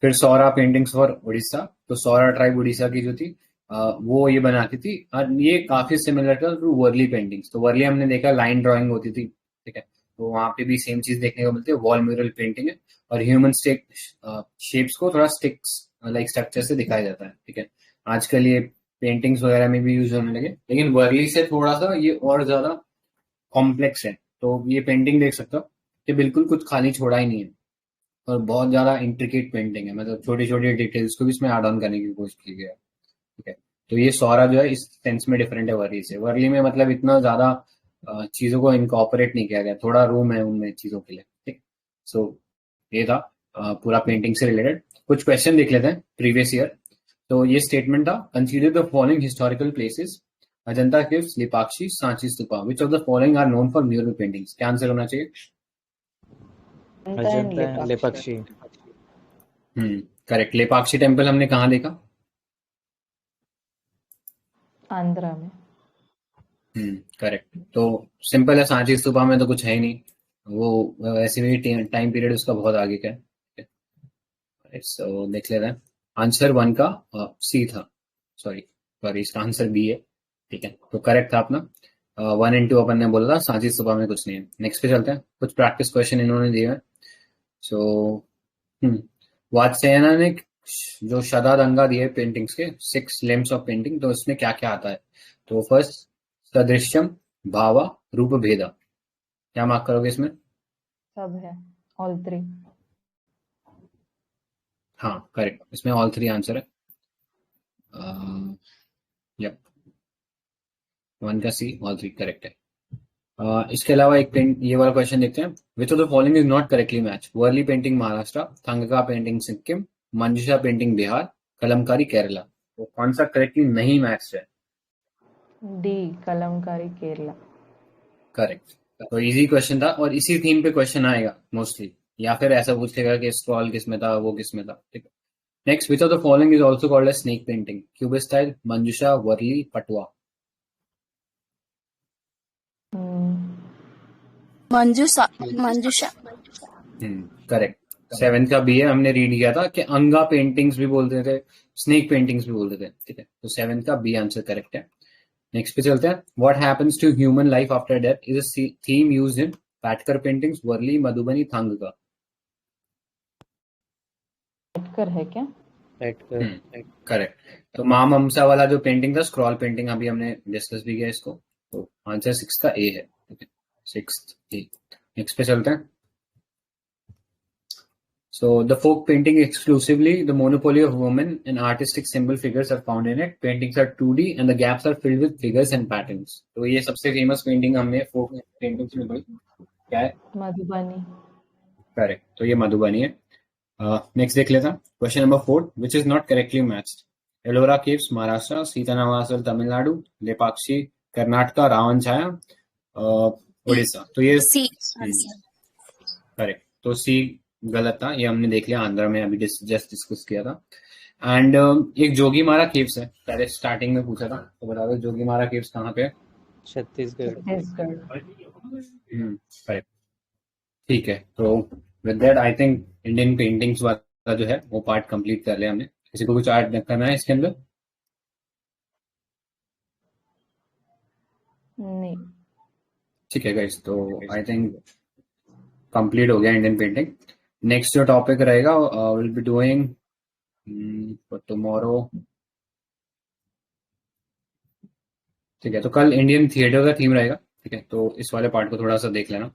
फिर सौरा पेंटिंग्स फॉर उड़ीसा, तो सौरा ट्राइब उड़ीसा की जो थी, वो ये बनाती थी, और ये काफी सिमिलर था टू वर्ली पेंटिंग्स। तो वर्ली हमने देखा लाइन ड्राइंग होती थी, ठीक है, तो वहां पे भी सेम चीज देखने को मिलती है, वॉल म्यूरल पेंटिंग है, और ह्यूमन स्टिक शेप्स को थोड़ा स्टिक्स लाइक स्ट्रक्चर से दिखाया जाता है, ठीक है। आजकल ये पेंटिंग्स वगैरह में भी यूज होने लगे, लेकिन वर्ली से थोड़ा सा ये और ज्यादा कॉम्प्लेक्स है। तो ये पेंटिंग देख सकते हो कि बिल्कुल कुछ खाली छोड़ा ही नहीं है, और बहुत ज्यादा इंट्रिकेट पेंटिंग है, मतलब छोटी छोटी डिटेल्स को भी इसमें ऐड ऑन करने की कोशिश की गई है, ठीक है। तो ये सौरा जो है इस सेंस में डिफरेंट है वर्ली से। वर्ली में मतलब इतना ज्यादा चीजों को इनकॉर्पोरेट नहीं किया गया, थोड़ा रूम है उनमें चीजों के लिए, ठीक। सो ये था पूरा पेंटिंग से रिलेटेड। कुछ क्वेश्चन देख लेते हैं प्रीवियस ईयर। तो ये स्टेटमेंट था, consider the following historical places, Ajanta caves, Lepakshi, Sanchi stupa, which of the following are known for mural paintings. क्या आंसर होना चाहिए? Ajanta and Ajanta and Lepakshi. Lepakshi. Correct. Lepakshi temple हमने कहाँ देखा? आंध्रा में. करेक्ट। तो सिंपल है, सांची स्तूपा में तो कुछ है ही नहीं, वो वैसे भी टाइम पीरियड उसका बहुत आगे का है। सो देख लेते हैं, आंसर 1 का सी था, सॉरी सॉरी, इसका आंसर बी है, ठीक है। तो करेक्ट था अपना। 1 and 2 अपन ने बोला था, सांची स्तूपा में कुछ नहीं है। नेक्स्ट पे चलते हैं, कुछ प्रैक्टिस क्वेश्चन इन्होंने दिए हैं। सो वात्स्यायन ने जो शदादंगा दिए पेंटिंग्स के 6 लिम्स ऑफ पेंटिंग, तो इसमें क्या क्या आता है? तो फर्स्ट, सदृश्यम, भावा, रूप भेदा। क्या मार्क करोगे इसमें? सब है. ऑल 3. हाँ करेक्ट, इसमें ऑल 3 आंसर है। यप, 1 का सी, ऑल 3 करेक्ट है। इसके अलावा एक पेंट, ये वाला क्वेश्चन देखते हैं। Which of the following is not correctly match? Warli painting Maharashtra, Thangka painting Sikkim, Manjusha painting Bihar, Kalamkari Kerala. तो कौन सा करेक्टली नहीं मैच है? डी, कलमकारी केरला. करेक्ट। तो इजी क्वेश्चन था, और इसी थीम पे क्वेश्चन आएगा मोस्टली, या फिर ऐसा पूछेगा कि स्क्रॉल किस में था, वो किस में था, ठीक है। Next, which of the following is also called as snake painting? Cubist style, Manjusha, Warli, Patwa. Manjusha. Manjusha. Correct. 7 का बी है, हमने रीड किया था कि अंगा पेंटिंग्स भी बोलते थे, स्नेक पेंटिंग्स भी बोलते थे, ठीक है। तो 7 का बी आंसर करेक्ट है। नेक्स्ट पे चलते हैं। What happens to human life after death is a theme used in Paitkar paintings, Warli, Madhubani, Thangka. अटकर है क्या? करेक्ट। तो मां ममसा वाला जो पेंटिंग था, स्क्रॉल पेंटिंग, अभी हमने डिस्कस भी किया इसको, तो आंसर 6 का ए है, ठीक है, 6 ए। नेक्स्ट पे चलते हैं। So the folk painting exclusively the monopoly of women and artistic symbol figures are found in it. Paintings are 2D and the gaps are filled with figures and patterns. तो ये सबसे फेमस पेंटिंग हमने folk paintings में पढ़ी, क्या है? Madhubani. Correct, तो ये मधुबनी है। नेक्स्ट देख लेता, question number 4, which is not correctly matched? Ellora caves Maharashtra, Sittanavasal Tamil Nadu, Lepakshi Karnataka, Ravana Chhaya, Orissa, तो ये सी आंसर। करेक्ट। तो सी गलत था, ये हमने देख लिया, आंध्र में अभी जस्ट डिस्कस किया था। एंड एक जोगीमारा केव्स है, पहले स्टार्टिंग में पूछा था, तो बता दो जोगीमारा केव्स कहाँ पे है? छत्तीसगढ़। छत्तीसगढ़। करेक्ट, ठीक है। तो with that I think Indian paintings वाला जो है वो पार्ट कंप्लीट कर लिया हमने। किसी को कुछ ऐड करना है इसके अंदर? नहीं। ठीक है गाइस, तो आई थिंक कंप्लीट हो गया इंडियन पेंटिंग। नेक्स्ट जो टॉपिक रहेगा will be doing for tomorrow. ठीक है, तो कल इंडियन थिएटर का थीम रहेगा। ठीक है, तो इस वाले पार्ट को थोड़ा सा देख लेना।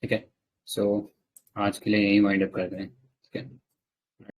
ठीक है, सो आज के लिए यही वाइंड अप करते हैं। ठीक है।